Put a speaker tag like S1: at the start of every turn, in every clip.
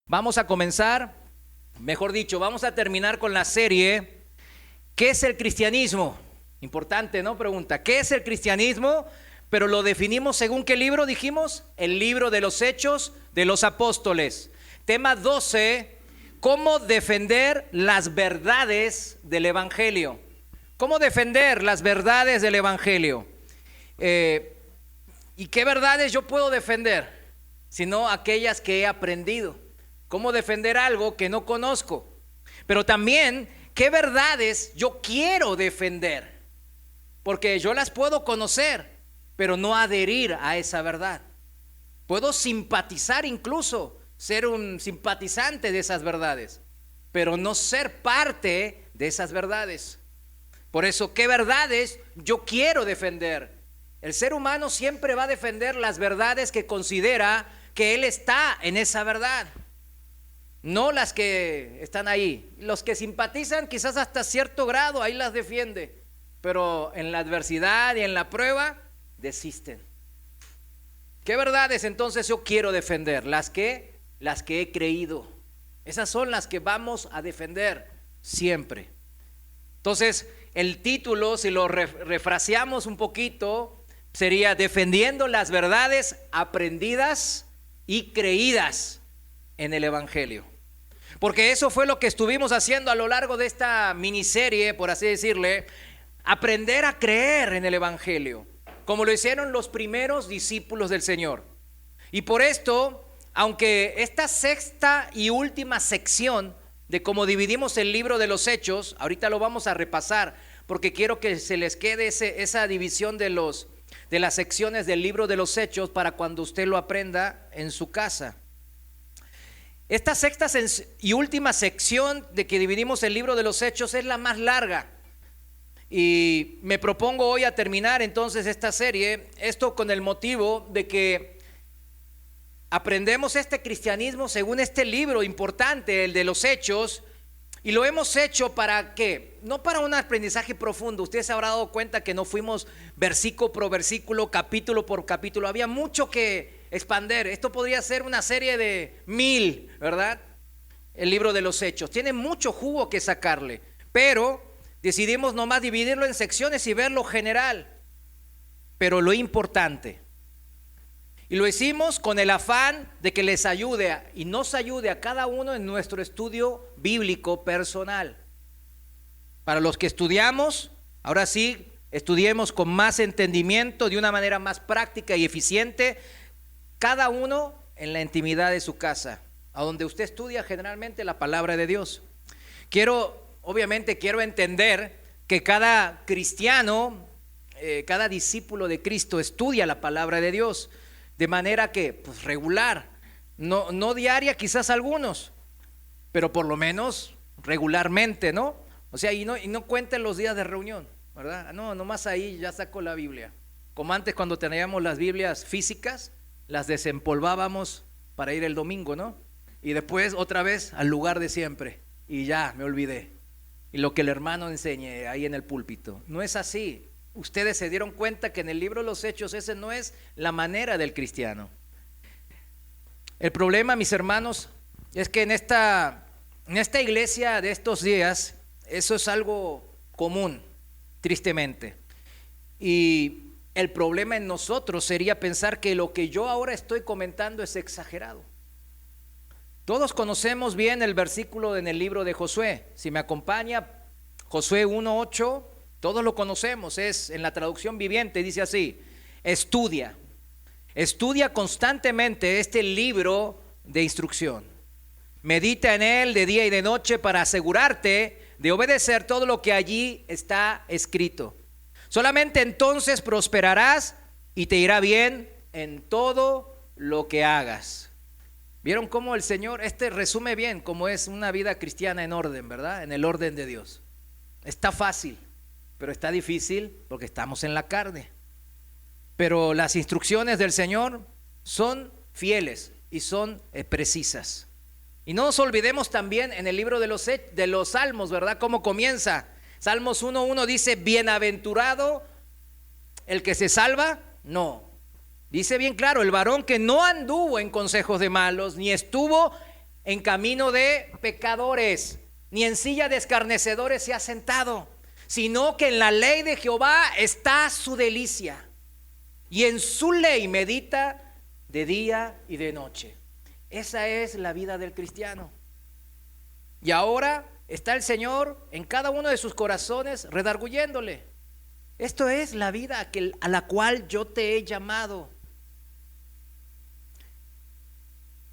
S1: Vamos a comenzar, mejor dicho, vamos a terminar con la serie ¿Qué es el cristianismo? Importante, ¿no? Pregunta, ¿qué es el cristianismo? Pero lo definimos según ¿qué libro dijimos? El libro de los Hechos de los Apóstoles. Tema 12, ¿cómo defender las verdades del Evangelio? ¿Cómo defender las verdades del Evangelio? ¿Y qué verdades yo puedo defender? Sino aquellas que he aprendido. ¿Cómo defender algo que no conozco? Pero también, ¿qué verdades yo quiero defender? Porque yo las puedo conocer, pero no adherir a esa verdad. Puedo simpatizar incluso, ser un simpatizante de esas verdades, pero no ser parte de esas verdades. Por eso, ¿qué verdades yo quiero defender? El ser humano siempre va a defender las verdades que considera que él está en esa verdad. No las que están ahí. Los que simpatizan quizás hasta cierto grado, ahí las defiende. Pero en la adversidad y en la prueba, desisten. ¿Qué verdades entonces yo quiero defender? Las que he creído. Esas son las que vamos a defender siempre. Entonces, el título, si lo refraseamos un poquito, sería defendiendo las verdades aprendidas y creídas en el Evangelio. Porque eso fue lo que estuvimos haciendo a lo largo de esta miniserie, por así decirle, aprender a creer en el Evangelio, como lo hicieron los primeros discípulos del Señor. Y por esto, aunque esta sexta y última sección de cómo dividimos el libro de los Hechos, ahorita lo vamos a repasar, porque quiero que se les quede esa división de las secciones del libro de los Hechos para cuando usted lo aprenda en su casa. Esta sexta y última sección de que dividimos el libro de los Hechos es la más larga. Y me propongo hoy a terminar entonces esta serie, esto con el motivo de que aprendemos este cristianismo según este libro importante, el de los Hechos, y lo hemos hecho para ¿qué? No para un aprendizaje profundo. Usted se habrá dado cuenta que no fuimos versículo por versículo, capítulo por capítulo. Había mucho que expander. Esto podría ser una serie de 1000, ¿verdad? El libro de los Hechos. Tiene mucho jugo que sacarle. Pero decidimos nomás dividirlo en secciones y ver lo general. Pero lo importante. Y lo hicimos con el afán de que les ayude y nos ayude a cada uno en nuestro estudio bíblico personal. Para los que estudiamos, ahora sí, estudiemos con más entendimiento, de una manera más práctica y eficiente, cada uno en la intimidad de su casa, a donde usted estudia generalmente la palabra de Dios. Obviamente quiero entender que cada cristiano, cada discípulo de Cristo estudia la palabra de Dios. De manera que, pues regular, no diaria quizás algunos, pero por lo menos regularmente, ¿no? O sea, y no cuenten los días de reunión, ¿verdad? No, nomás ahí ya saco la Biblia. Como antes cuando teníamos las Biblias físicas, las desempolvábamos para ir el domingo, ¿no? Y después otra vez al lugar de siempre, y ya me olvidé. Y lo que el hermano enseñe ahí en el púlpito, no es así. Ustedes se dieron cuenta que en el libro de los Hechos ese no es la manera del cristiano. El problema, mis hermanos, es que en esta iglesia de estos días, eso es algo común, tristemente. Y el problema en nosotros sería pensar que lo que yo ahora estoy comentando es exagerado. Todos conocemos bien el versículo en el libro de Josué. Si me acompaña, Josué 1:8. Todos lo conocemos, es en la traducción viviente, dice así: estudia constantemente este libro de instrucción. Medita en él de día y de noche para asegurarte de obedecer todo lo que allí está escrito. Solamente entonces prosperarás y te irá bien en todo lo que hagas. ¿Vieron cómo el Señor, resume bien cómo es una vida cristiana en orden, ¿verdad? En el orden de Dios. Está fácil. Pero está difícil porque estamos en la carne. Pero las instrucciones del Señor son fieles y son precisas. Y no nos olvidemos también en el libro de los Salmos, ¿verdad? ¿Cómo comienza? Salmos 1:1 dice: bienaventurado el que se salva. No. Dice bien claro: el varón que no anduvo en consejos de malos, ni estuvo en camino de pecadores, ni en silla de escarnecedores se ha sentado, sino que en la ley de Jehová está su delicia, y en su ley medita de día y de noche. Esa es la vida del cristiano. Y ahora está el Señor en cada uno de sus corazones redarguyéndole. Esto es la vida a la cual yo te he llamado.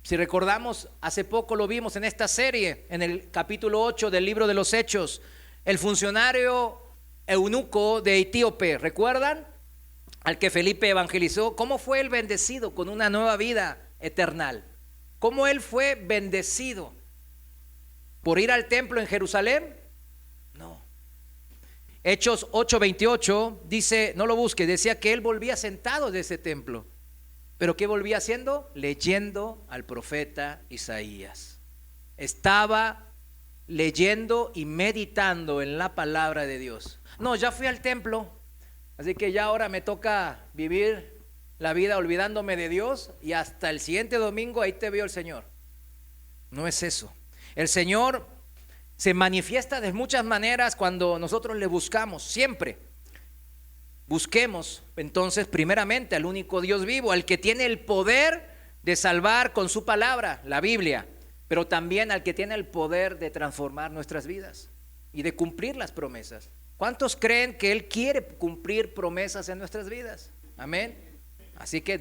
S1: Si recordamos, hace poco lo vimos en esta serie, en el capítulo 8 del libro de los Hechos, el funcionario eunuco de Etíope, ¿recuerdan? Al que Felipe evangelizó. ¿Cómo fue él bendecido con una nueva vida eterna? ¿Cómo él fue bendecido? ¿Por ir al templo en Jerusalén? No. Hechos 8:28 dice, no lo busques, decía que él volvía sentado de ese templo. ¿Pero qué volvía haciendo? Leyendo al profeta Isaías. Estaba leyendo y meditando en la palabra de Dios. No, ya fui al templo, así que ya ahora me toca vivir la vida olvidándome de Dios y hasta el siguiente domingo ahí te veo el Señor. No es eso. El Señor se manifiesta de muchas maneras cuando nosotros le buscamos, siempre. Busquemos entonces primeramente al único Dios vivo, al que tiene el poder de salvar con su palabra, la Biblia, pero también al que tiene el poder de transformar nuestras vidas y de cumplir las promesas. ¿Cuántos creen que Él quiere cumplir promesas en nuestras vidas? Amén. Así que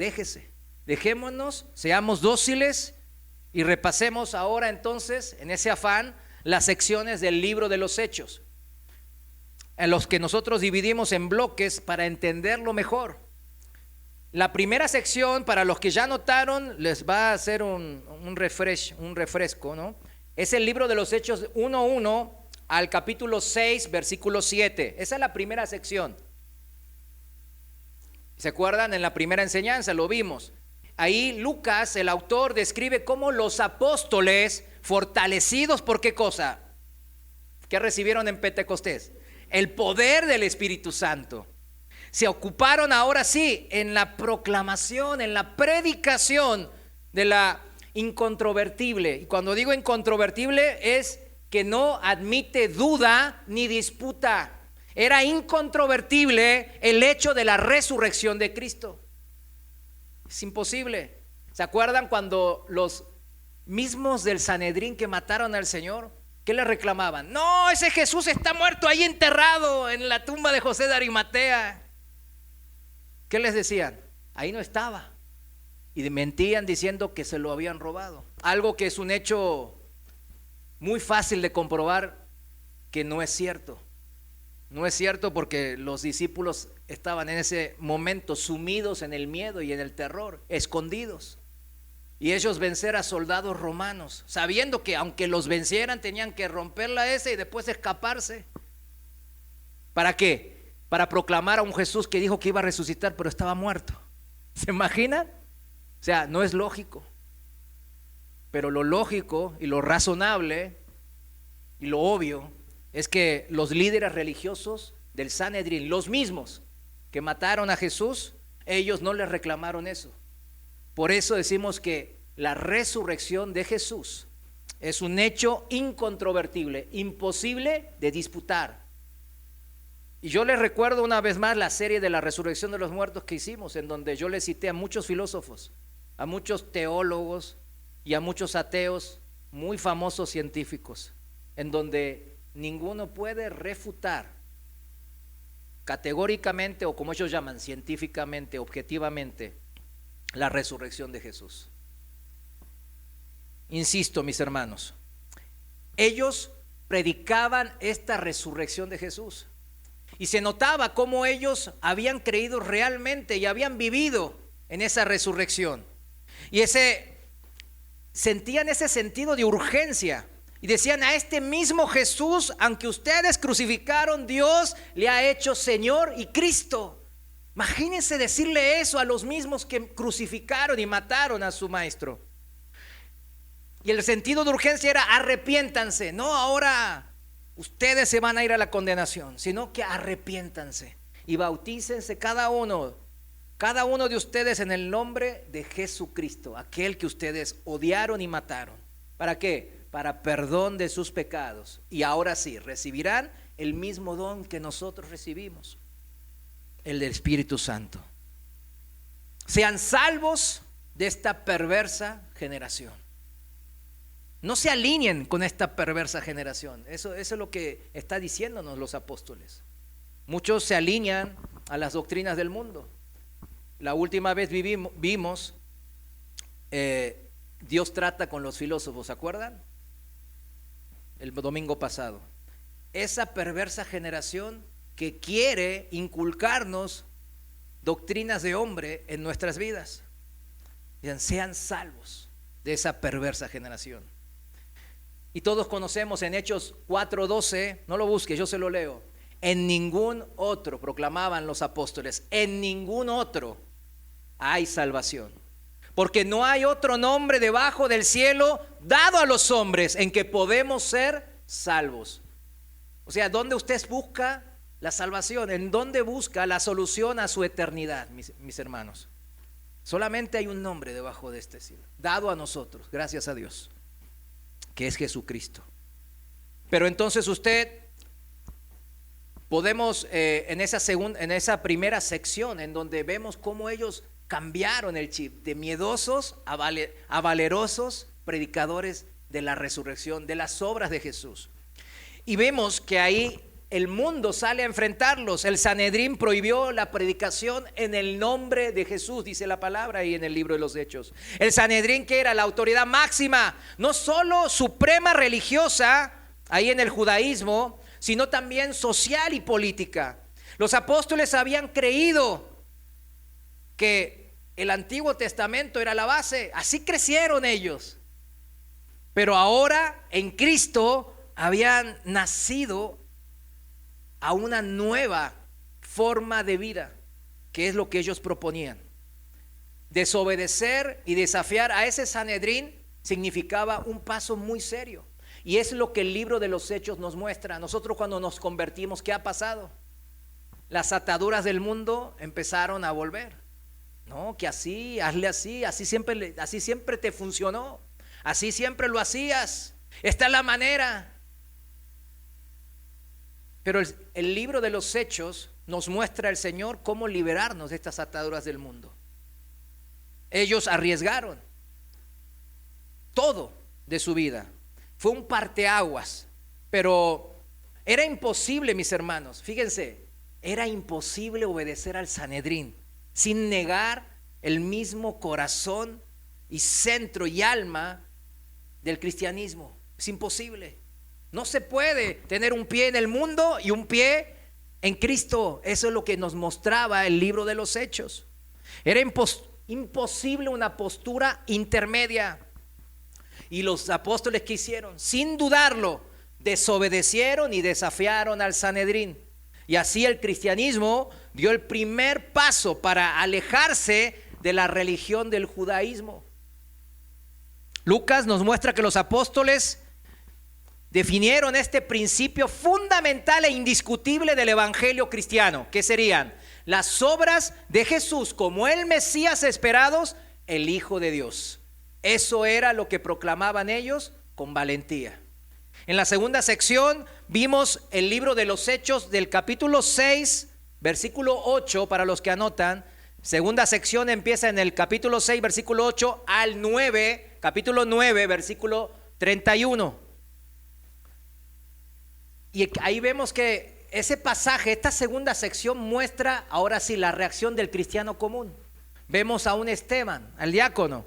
S1: dejémonos, seamos dóciles y repasemos ahora entonces en ese afán las secciones del libro de los Hechos, en los que nosotros dividimos en bloques para entenderlo mejor. La primera sección, para los que ya notaron, les va a hacer un refresco, ¿no? Es el libro de los Hechos 1:1 al capítulo 6, versículo 7. Esa es la primera sección. ¿Se acuerdan? En la primera enseñanza lo vimos. Ahí Lucas, el autor, describe cómo los apóstoles, fortalecidos por ¿qué cosa? ¿Qué recibieron en Pentecostés? El poder del Espíritu Santo. Se ocuparon ahora sí en la proclamación, en la predicación de la incontrovertible. Y cuando digo incontrovertible es que no admite duda ni disputa. Era incontrovertible el hecho de la resurrección de Cristo. Es imposible. ¿Se acuerdan cuando los mismos del Sanedrín que mataron al Señor, qué le reclamaban? No, ese Jesús está muerto ahí enterrado en la tumba de José de Arimatea. ¿Qué les decían? Ahí no estaba. Y mentían diciendo que se lo habían robado. Algo que es un hecho muy fácil de comprobar que no es cierto. No es cierto porque los discípulos estaban en ese momento sumidos en el miedo y en el terror, escondidos. Y ellos vencer a soldados romanos, sabiendo que aunque los vencieran tenían que romper la y después escaparse. ¿Para qué? Para proclamar a un Jesús que dijo que iba a resucitar pero estaba muerto. ¿Se imaginan? O sea, no es lógico. Pero lo lógico y lo razonable y lo obvio es que los líderes religiosos del Sanedrín, los mismos que mataron a Jesús, ellos no les reclamaron eso. Por eso decimos que la resurrección de Jesús es un hecho incontrovertible, imposible de disputar. Y yo les recuerdo una vez más la serie de la resurrección de los muertos que hicimos, en donde yo les cité a muchos filósofos, a muchos teólogos y a muchos ateos muy famosos científicos, en donde ninguno puede refutar categóricamente o como ellos llaman científicamente, objetivamente, la resurrección de Jesús. Insisto, mis hermanos, ellos predicaban esta resurrección de Jesús y se notaba cómo ellos habían creído realmente y habían vivido en esa resurrección y sentían ese sentido de urgencia y decían: a este mismo Jesús, aunque ustedes crucificaron, Dios le ha hecho Señor y Cristo. Imagínense decirle eso a los mismos que crucificaron y mataron a su maestro. Y el sentido de urgencia era: arrepiéntanse. No ahora ustedes se van a ir a la condenación, sino que arrepiéntanse y bautícense cada uno de ustedes en el nombre de Jesucristo, aquel que ustedes odiaron y mataron. ¿Para qué? Para perdón de sus pecados. Y ahora sí, recibirán el mismo don que nosotros recibimos, el del Espíritu Santo. Sean salvos de esta perversa generación. No se alineen con esta perversa generación. Eso es lo que está diciéndonos los apóstoles. Muchos se alinean a las doctrinas del mundo. La última vez vimos Dios trata con los filósofos, ¿se acuerdan? El domingo pasado. Esa perversa generación que quiere inculcarnos doctrinas de hombre en nuestras vidas. Sean salvos de esa perversa generación. Y todos conocemos en Hechos 4:12, no lo busques, yo se lo leo. En ningún otro, proclamaban los apóstoles, en ningún otro hay salvación. Porque no hay otro nombre debajo del cielo dado a los hombres en que podemos ser salvos. O sea, ¿dónde usted busca la salvación? ¿En dónde busca la solución a su eternidad, mis hermanos? Solamente hay un nombre debajo de este cielo, dado a nosotros, gracias a Dios, que es Jesucristo. Pero entonces podemos en esa primera sección en donde vemos cómo ellos cambiaron el chip de miedosos a valerosos predicadores de la resurrección, de las obras de Jesús. Y vemos que ahí el mundo sale a enfrentarlos. El Sanedrín prohibió la predicación en el nombre de Jesús, dice la palabra ahí en el libro de los Hechos. El Sanedrín, que era la autoridad máxima, no solo suprema religiosa, ahí en el judaísmo, sino también social y política. Los apóstoles habían creído que el Antiguo Testamento era la base, así crecieron ellos. Pero ahora en Cristo habían nacido a una nueva forma de vida, que es lo que ellos proponían. Desobedecer y desafiar a ese Sanedrín significaba un paso muy serio. Y es lo que el libro de los Hechos nos muestra. Nosotros cuando nos convertimos, ¿qué ha pasado? Las ataduras del mundo empezaron a volver. No, que así, hazle así siempre te funcionó, así siempre lo hacías, esta es la manera. Pero el libro de los Hechos nos muestra el Señor cómo liberarnos de estas ataduras del mundo. Ellos arriesgaron todo de su vida. Fue un parteaguas, pero era imposible, mis hermanos, fíjense, era imposible obedecer al Sanedrín sin negar el mismo corazón y centro y alma del cristianismo. Es imposible. No se puede tener un pie en el mundo y un pie en Cristo. Eso es lo que nos mostraba el libro de los Hechos. Era imposible una postura intermedia. Y los apóstoles, ¿qué hicieron? Sin dudarlo, desobedecieron y desafiaron al Sanedrín. Y así el cristianismo dio el primer paso para alejarse de la religión del judaísmo. Lucas nos muestra que los apóstoles definieron este principio fundamental e indiscutible del evangelio cristiano, que serían las obras de Jesús como el Mesías esperados, el Hijo de Dios. Eso era lo que proclamaban ellos con valentía. En la segunda sección vimos el libro de los Hechos del capítulo 6, versículo 8, para los que anotan. Segunda sección empieza en el capítulo 6, versículo 8 al 9, capítulo 9, versículo 31. Y ahí vemos que ese pasaje, esta segunda sección muestra ahora sí la reacción del cristiano común. Vemos a un Esteban, al diácono,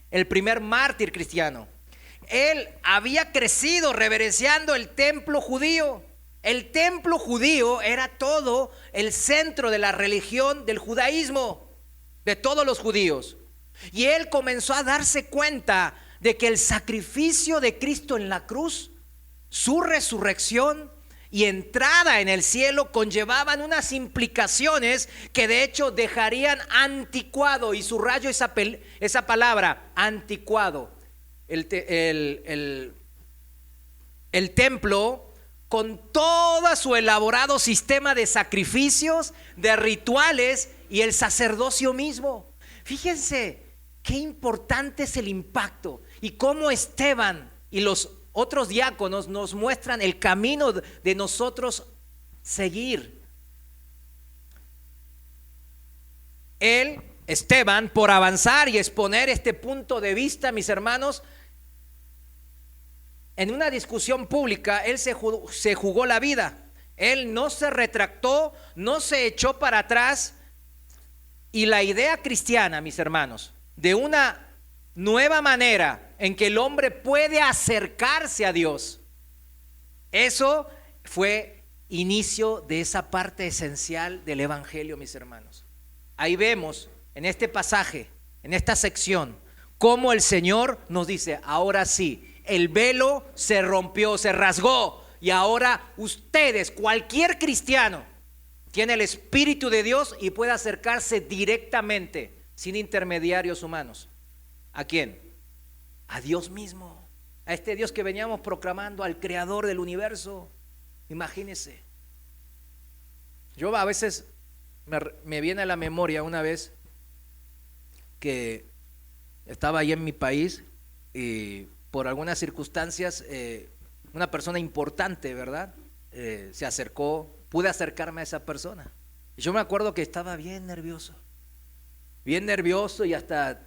S1: el primer mártir cristiano. Él había crecido reverenciando el templo judío. El templo judío era todo el centro de la religión del judaísmo, de todos los judíos. Y él comenzó a darse cuenta de que el sacrificio de Cristo en la cruz, su resurrección y entrada en el cielo conllevaban unas implicaciones que de hecho dejarían anticuado, y subrayo esa palabra, anticuado, el templo con todo su elaborado sistema de sacrificios, de rituales y el sacerdocio mismo. Fíjense qué importante es el impacto y cómo Esteban y los otros diáconos nos muestran el camino de nosotros seguir. Él, Esteban, por avanzar y exponer este punto de vista, mis hermanos, en una discusión pública, él se jugó la vida. Él no se retractó, no se echó para atrás. Y la idea cristiana, mis hermanos, de una nueva manera en que el hombre puede acercarse a Dios, eso fue inicio de esa parte esencial del evangelio, mis hermanos. Ahí vemos en este pasaje, en esta sección, cómo el Señor nos dice: ahora sí, el velo se rompió, se rasgó, y ahora ustedes, cualquier cristiano, tiene el Espíritu de Dios y puede acercarse directamente, sin intermediarios humanos. ¿A quién? A Dios mismo, a este Dios que veníamos proclamando, al Creador del universo. Imagínense. Yo a veces me viene a la memoria una vez que estaba ahí en mi país y por algunas circunstancias una persona importante, ¿verdad? Se acercó, pude acercarme a esa persona. Y yo me acuerdo que estaba bien nervioso y hasta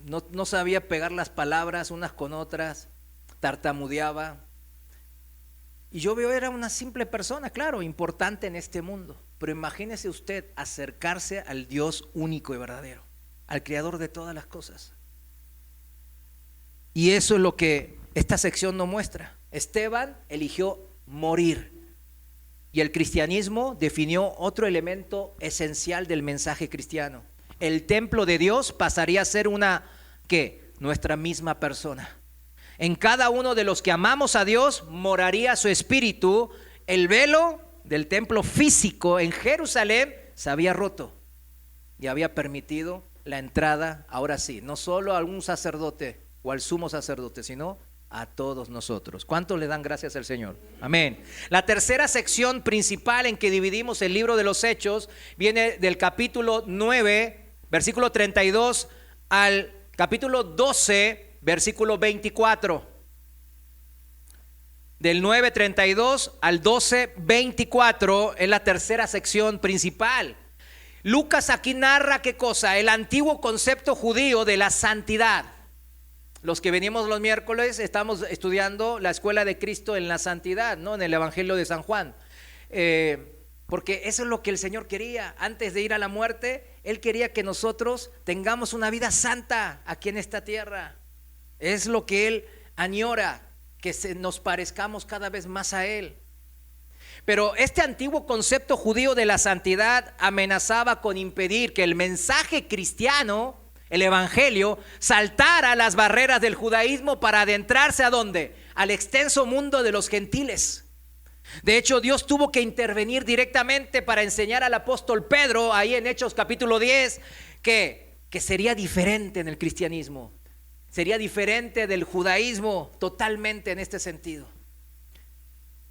S1: no sabía pegar las palabras unas con otras, tartamudeaba. Y yo veo, era una simple persona, claro, importante en este mundo. Pero imagínese usted acercarse al Dios único y verdadero, al Creador de todas las cosas. Y eso es lo que esta sección nos muestra. Esteban eligió morir. Y el cristianismo definió otro elemento esencial del mensaje cristiano. El templo de Dios pasaría a ser nuestra misma persona. En cada uno de los que amamos a Dios moraría su espíritu. El velo del templo físico en Jerusalén se había roto y había permitido la entrada, ahora sí, no solo a algún sacerdote o al sumo sacerdote, sino a todos nosotros. ¿Cuántos le dan gracias al Señor? Amén. La tercera sección principal en que dividimos el libro de los Hechos viene del capítulo 9, versículo 32 al capítulo 12, versículo 24. Del 9:32 al 12:24 es la tercera sección principal. Lucas aquí narra ¿qué cosa? El antiguo concepto judío de la santidad. Los que venimos los miércoles estamos estudiando la escuela de Cristo en la santidad, ¿no? En el Evangelio de San Juan. Porque eso es lo que el Señor quería. Antes de ir a la muerte, Él quería que nosotros tengamos una vida santa aquí en esta tierra. Es lo que Él añora, que nos parezcamos cada vez más a Él. Pero este antiguo concepto judío de la santidad amenazaba con impedir que el mensaje cristiano, el evangelio, saltara las barreras del judaísmo para adentrarse ¿a dónde? Al extenso mundo de los gentiles. De hecho, Dios tuvo que intervenir directamente para enseñar al apóstol Pedro, ahí en Hechos capítulo 10, que sería diferente en el cristianismo. Sería diferente del judaísmo totalmente en este sentido.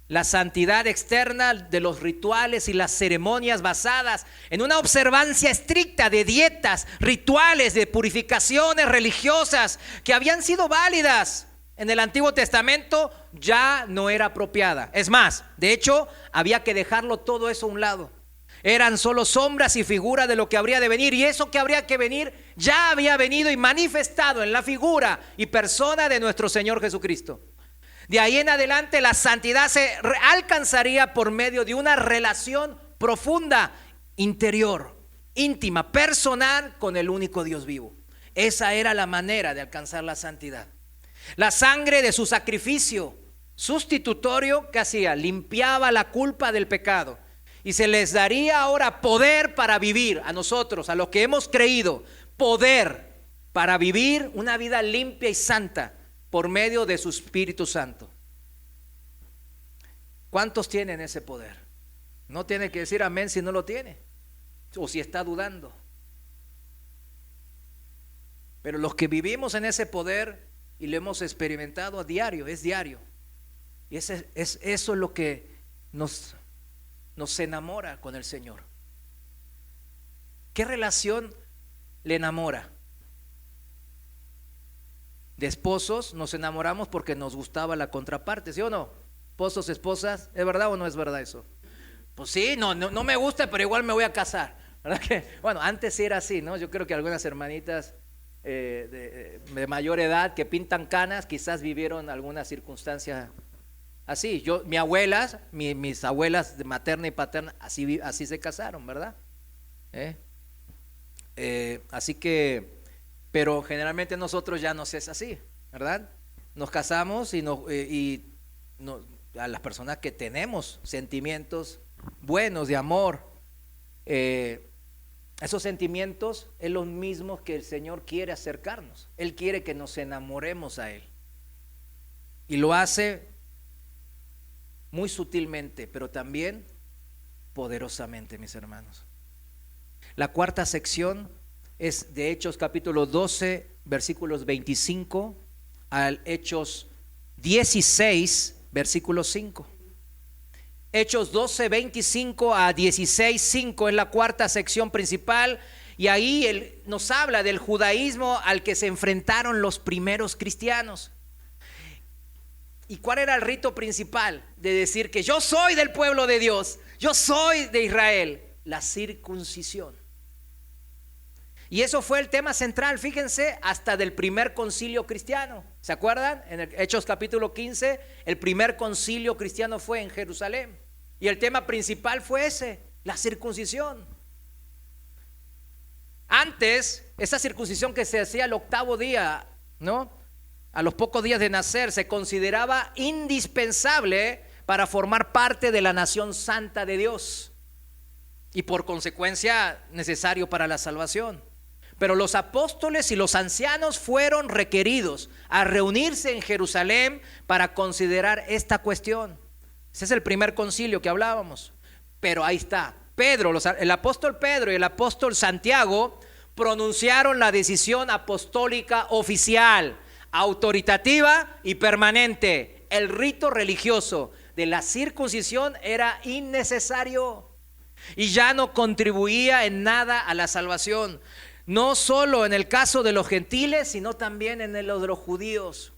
S1: La santidad externa de los rituales y las ceremonias basadas en una observancia estricta de dietas, rituales, de purificaciones religiosas que habían sido válidas en el Antiguo Testamento ya no era apropiada. Es más, de hecho, había que dejarlo todo eso a un lado. Eran solo sombras y figuras de lo que habría de venir, y eso que habría que venir ya había venido y manifestado en la figura y persona de nuestro Señor Jesucristo. De ahí en adelante la santidad se alcanzaría por medio de una relación profunda, interior, íntima, personal con el único Dios vivo. Esa era la manera de alcanzar la santidad. La sangre de su sacrificio sustitutorio, ¿qué hacía? Limpiaba la culpa del pecado. Y se les daría ahora poder para vivir a nosotros, a los que hemos creído, poder para vivir una vida limpia y santa por medio de su Espíritu Santo. ¿Cuántos tienen ese poder? No tiene que decir amén si no lo tiene o si está dudando. Pero los que vivimos en ese poder y lo hemos experimentado a diario, es diario. Y eso es lo que nos enamora con el Señor. ¿Qué relación le enamora? De esposos nos enamoramos porque nos gustaba la contraparte, ¿sí o no? Esposos, esposas, ¿es verdad o no es verdad eso? Pues sí, no me gusta, pero igual me voy a casar. ¿Verdad que? Bueno, antes sí era así, ¿no? Yo creo que algunas hermanitas de mayor edad que pintan canas quizás vivieron alguna circunstancia así. Mis abuelas de materna y paterna así se casaron, ¿verdad? Así que, pero generalmente nosotros ya no es así, ¿verdad? Nos casamos a las personas que tenemos sentimientos buenos de amor, esos sentimientos es los mismos que el Señor quiere acercarnos. Él quiere que nos enamoremos a Él y lo hace muy sutilmente, pero también poderosamente, mis hermanos. La cuarta sección es de Hechos capítulo 12, versículos 25 al Hechos 16, versículo 5. Hechos 12, 25 a 16, 5 es la cuarta sección principal, y ahí él nos habla del judaísmo al que se enfrentaron los primeros cristianos. ¿Y cuál era el rito principal? De decir que yo soy del pueblo de Dios, yo soy de Israel, la circuncisión. Y eso fue el tema central, fíjense, hasta del primer concilio cristiano. ¿Se acuerdan? En Hechos capítulo 15, el primer concilio cristiano fue en Jerusalén. Y el tema principal fue ese, la circuncisión. Antes, esa circuncisión que se hacía al octavo día, ¿no? A los pocos días de nacer, se consideraba indispensable para formar parte de la nación santa de Dios. Y por consecuencia, necesario para la salvación. Pero los apóstoles y los ancianos fueron requeridos a reunirse en Jerusalén para considerar esta cuestión. Ese es el primer concilio que hablábamos. Pero ahí está, el apóstol Pedro y el apóstol Santiago pronunciaron la decisión apostólica oficial, autoritativa y permanente. El rito religioso de la circuncisión era innecesario y ya no contribuía en nada a la salvación. No solo en el caso de los gentiles, sino también en el de los judíos.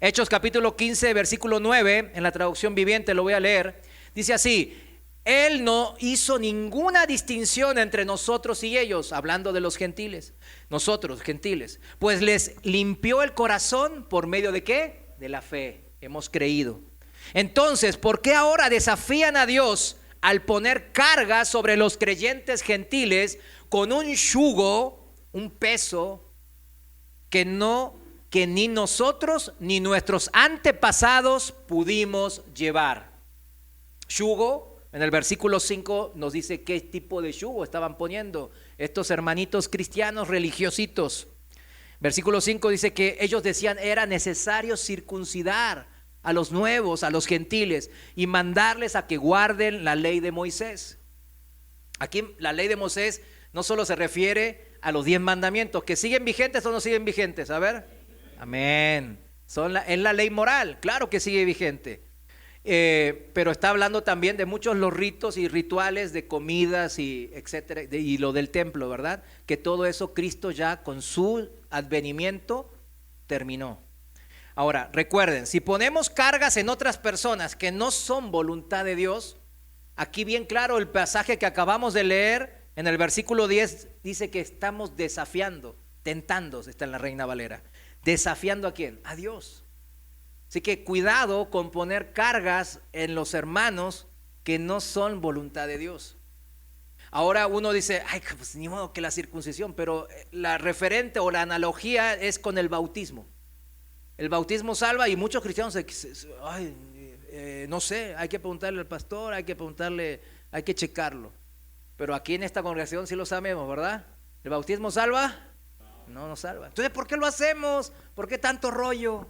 S1: Hechos capítulo 15, versículo 9, en la traducción viviente lo voy a leer. Dice así: Él no hizo ninguna distinción entre nosotros y ellos, hablando de los gentiles, nosotros gentiles, pues les limpió el corazón por medio de ¿qué? De la fe, hemos creído. Entonces, ¿por qué ahora desafían a Dios al poner cargas sobre los creyentes gentiles con un yugo, un peso que ni nosotros ni nuestros antepasados pudimos llevar? Yugo, en el versículo 5 nos dice qué tipo de yugo estaban poniendo estos hermanitos cristianos religiositos. Versículo 5 dice que ellos decían era necesario circuncidar a los nuevos, a los gentiles, y mandarles a que guarden la ley de Moisés. Aquí la ley de Moisés no solo se refiere a los 10 mandamientos, que siguen vigentes o no siguen vigentes, a ver. Amén. Es la ley moral, claro que sigue vigente. Pero está hablando también de muchos los ritos y rituales de comidas y etcétera, y lo del templo, ¿verdad? Que todo eso Cristo ya con su advenimiento terminó. Ahora, recuerden, si ponemos cargas en otras personas que no son voluntad de Dios, aquí bien claro el pasaje que acabamos de leer en el versículo 10 dice que estamos desafiando, tentando, está en la Reina Valera. ¿Desafiando a quién? A Dios. Así que cuidado con poner cargas en los hermanos que no son voluntad de Dios. Ahora uno dice, ay, pues ni modo que la circuncisión, pero la referente o la analogía es con el bautismo. El bautismo salva y muchos cristianos, no sé, hay que preguntarle al pastor, hay que checarlo. Pero aquí en esta congregación sí lo sabemos, ¿verdad? ¿El bautismo salva? No salva. Entonces, ¿por qué lo hacemos? ¿Por qué tanto rollo?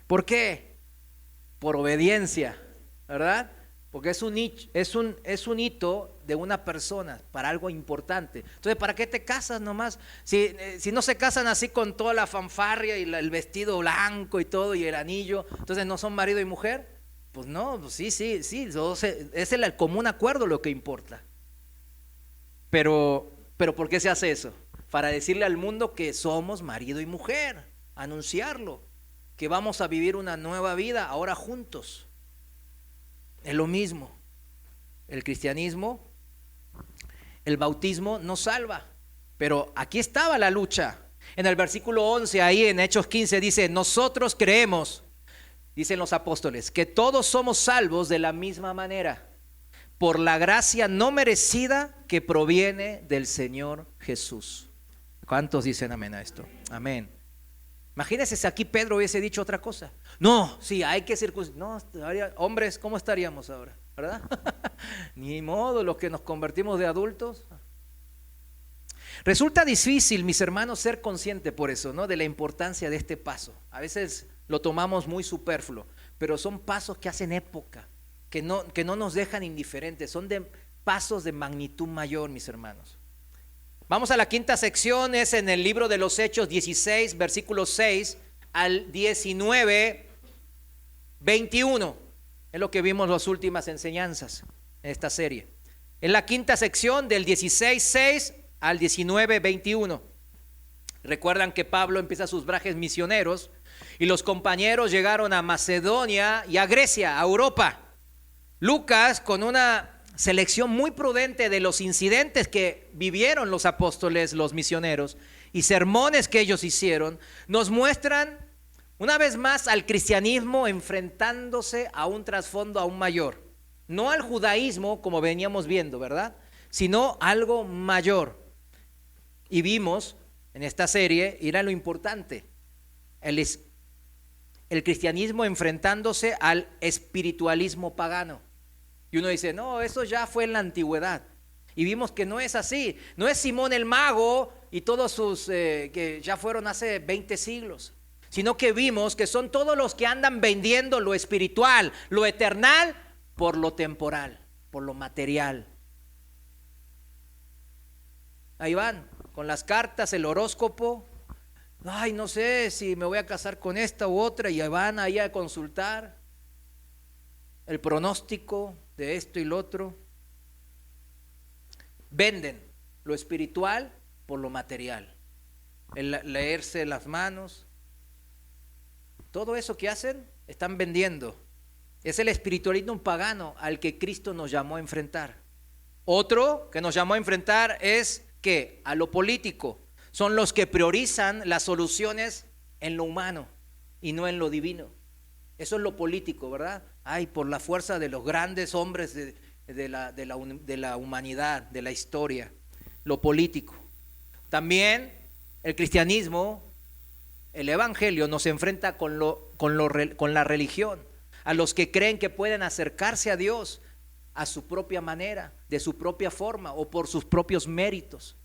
S1: ¿Por qué? Por obediencia, ¿verdad? Porque es un hito de una persona para algo importante. Entonces, ¿para qué te casas nomás? Si no se casan así con toda la fanfarria y el vestido blanco y todo y el anillo, entonces no son marido y mujer. Pues no, pues sí, es el común acuerdo lo que importa. Pero ¿por qué se hace eso? para decirle al mundo que somos marido y mujer, anunciarlo, que vamos a vivir una nueva vida ahora juntos. Es lo mismo. El cristianismo, el bautismo nos salva, pero aquí estaba la lucha. En el versículo 11, ahí en Hechos 15 dice, nosotros creemos, dicen los apóstoles, que todos somos salvos de la misma manera, por la gracia no merecida que proviene del Señor Jesús. ¿Cuántos dicen amén a esto? Amén. Imagínense si aquí Pedro hubiese dicho otra cosa. No, sí, hay que circuncidar. No, hombres, ¿cómo estaríamos ahora? ¿Verdad? Ni modo, los que nos convertimos de adultos. Resulta difícil, mis hermanos, ser consciente por eso, ¿no? De la importancia de este paso. A veces lo tomamos muy superfluo, pero son pasos que hacen época, que no nos dejan indiferentes, son de pasos de magnitud mayor, mis hermanos. Vamos a la quinta sección, es en el libro de los Hechos 16, versículos 6 al 19, 21. Es lo que vimos las últimas enseñanzas en esta serie. En la quinta sección del 16, 6 al 19, 21. Recuerdan que Pablo empieza sus viajes misioneros y los compañeros llegaron a Macedonia y a Grecia, a Europa. Lucas, con una selección muy prudente de los incidentes que vivieron los apóstoles, los misioneros, y sermones que ellos hicieron, nos muestran una vez más al cristianismo enfrentándose a un trasfondo aún mayor. No al judaísmo como veníamos viendo, ¿verdad? Sino algo mayor. Y vimos en esta serie, y era lo importante, el cristianismo enfrentándose al espiritualismo pagano. Y uno dice, no, eso ya fue en la antigüedad. Y vimos que no es así. No es Simón el Mago y todos sus, que ya fueron hace 20 siglos. Sino que vimos que son todos los que andan vendiendo lo espiritual, lo eternal, por lo temporal, por lo material. Ahí van, con las cartas, el horóscopo. Ay, no sé si me voy a casar con esta u otra. Y van ahí a consultar el pronóstico de esto y lo otro. Venden lo espiritual por lo material. El leerse las manos. Todo eso que hacen, están vendiendo. Es el espiritualismo pagano al que Cristo nos llamó a enfrentar. Otro que nos llamó a enfrentar es que a lo político. Son los que priorizan las soluciones en lo humano y no en lo divino. Eso es lo político, ¿verdad? Ay, por la fuerza de los grandes hombres de la humanidad, de la historia. Lo político. También el cristianismo, el evangelio nos enfrenta con la religión. A los que creen que pueden acercarse a Dios a su propia manera, de su propia forma o por sus propios méritos.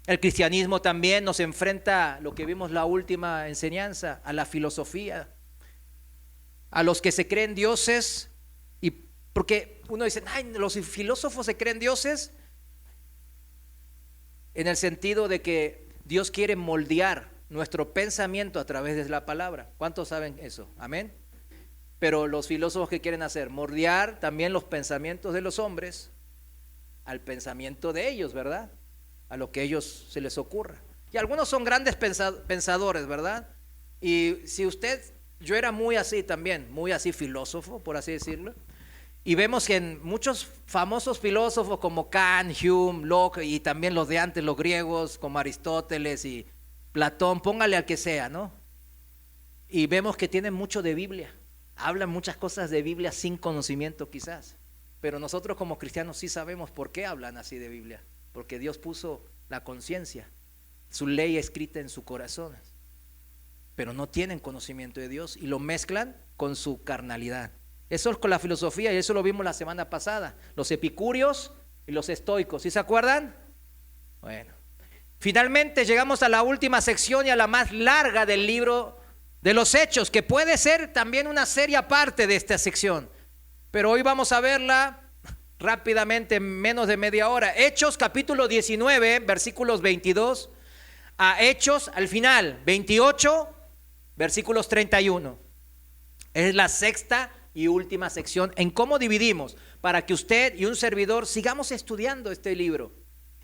S1: El cristianismo también nos enfrenta, lo que vimos la última enseñanza, a la filosofía, a los que se creen dioses, y porque uno dice, ay, los filósofos se creen dioses, en el sentido de que Dios quiere moldear nuestro pensamiento a través de la palabra. ¿Cuántos saben eso? Amén. Pero los filósofos, ¿qué quieren hacer? Moldear también los pensamientos de los hombres al pensamiento de ellos, ¿verdad? A lo que a ellos se les ocurra. Y algunos son grandes pensadores, ¿verdad? Y si yo era muy así también, muy así filósofo, por así decirlo. Y vemos que en muchos famosos filósofos como Kant, Hume, Locke y también los de antes, los griegos como Aristóteles y Platón, póngale al que sea, ¿no? Y vemos que tienen mucho de Biblia. Hablan muchas cosas de Biblia sin conocimiento quizás. Pero nosotros como cristianos sí sabemos por qué hablan así de Biblia. Porque Dios puso la conciencia, su ley escrita en su corazón. Pero no tienen conocimiento de Dios y lo mezclan con su carnalidad. Eso es con la filosofía y eso lo vimos la semana pasada. Los epicúreos y los estoicos. ¿Sí se acuerdan? Bueno. Finalmente llegamos a la última sección y a la más larga del libro de los Hechos, que puede ser también una serie aparte de esta sección. Pero hoy vamos a verla rápidamente, en menos de media hora. Hechos capítulo 19, versículos 22 a Hechos al final, 28, versículos 31. Es la sexta y última sección en cómo dividimos, para que usted y un servidor sigamos estudiando este libro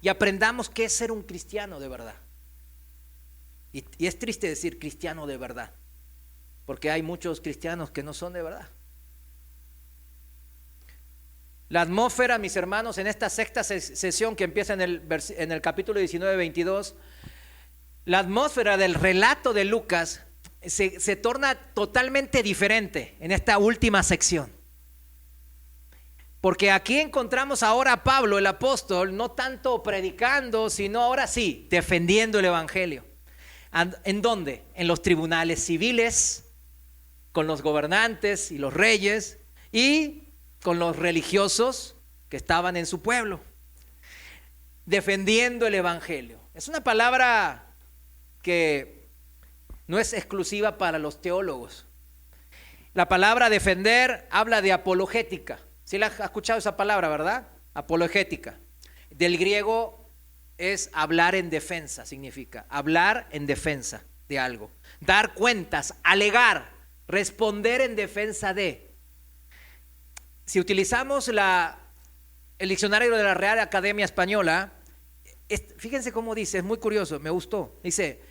S1: y aprendamos qué es ser un cristiano de verdad. Y es triste decir cristiano de verdad, porque hay muchos cristianos que no son de verdad. La atmósfera, mis hermanos, en esta sexta sesión que empieza en el capítulo 19-22, la atmósfera del relato de Lucas se torna totalmente diferente en esta última sección. Porque aquí encontramos ahora a Pablo, el apóstol, no tanto predicando, sino ahora sí, defendiendo el evangelio. ¿En dónde? En los tribunales civiles, con los gobernantes y los reyes y con los religiosos que estaban en su pueblo, defendiendo el evangelio. Es una palabra que no es exclusiva para los teólogos. La palabra defender habla de apologética. ¿Sí la has escuchado esa palabra, verdad? Apologética. Del griego es hablar en defensa, significa hablar en defensa de algo, dar cuentas, alegar, responder en defensa de. Si utilizamos el diccionario de la Real Academia Española, fíjense cómo dice, es muy curioso, me gustó. Dice,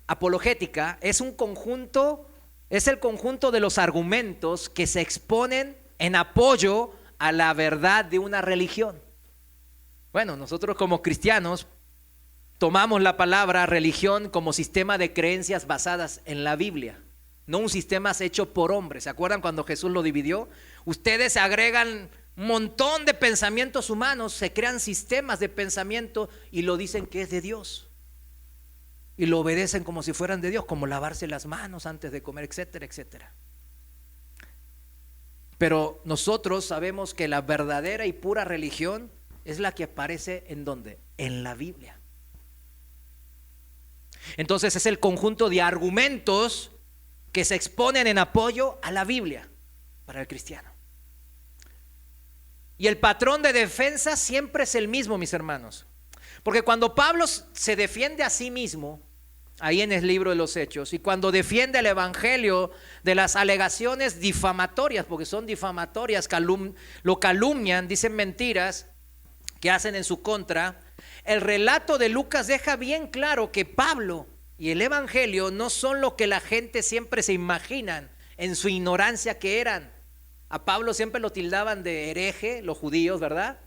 S1: apologética es un conjunto, es el conjunto de los argumentos que se exponen en apoyo a la verdad de una religión. Bueno, nosotros como cristianos tomamos la palabra religión como sistema de creencias basadas en la Biblia, no un sistema hecho por hombres. ¿Se acuerdan cuando Jesús lo dividió? Ustedes agregan un montón de pensamientos humanos, se crean sistemas de pensamiento y lo dicen que es de Dios. Y lo obedecen como si fueran de Dios, como lavarse las manos antes de comer, etcétera, etcétera. Pero nosotros sabemos que la verdadera y pura religión es la que aparece ¿en dónde? En la Biblia. Entonces es el conjunto de argumentos que se exponen en apoyo a la Biblia para el cristiano. Y el patrón de defensa siempre es el mismo, mis hermanos. Porque cuando Pablo se defiende a sí mismo, ahí en el libro de los Hechos, y cuando defiende el evangelio de las alegaciones difamatorias, porque son difamatorias, lo calumnian, dicen mentiras que hacen en su contra, el relato de Lucas deja bien claro que Pablo y el evangelio no son lo que la gente siempre se imaginan en su ignorancia que eran. A Pablo siempre lo tildaban de hereje, los judíos, ¿verdad?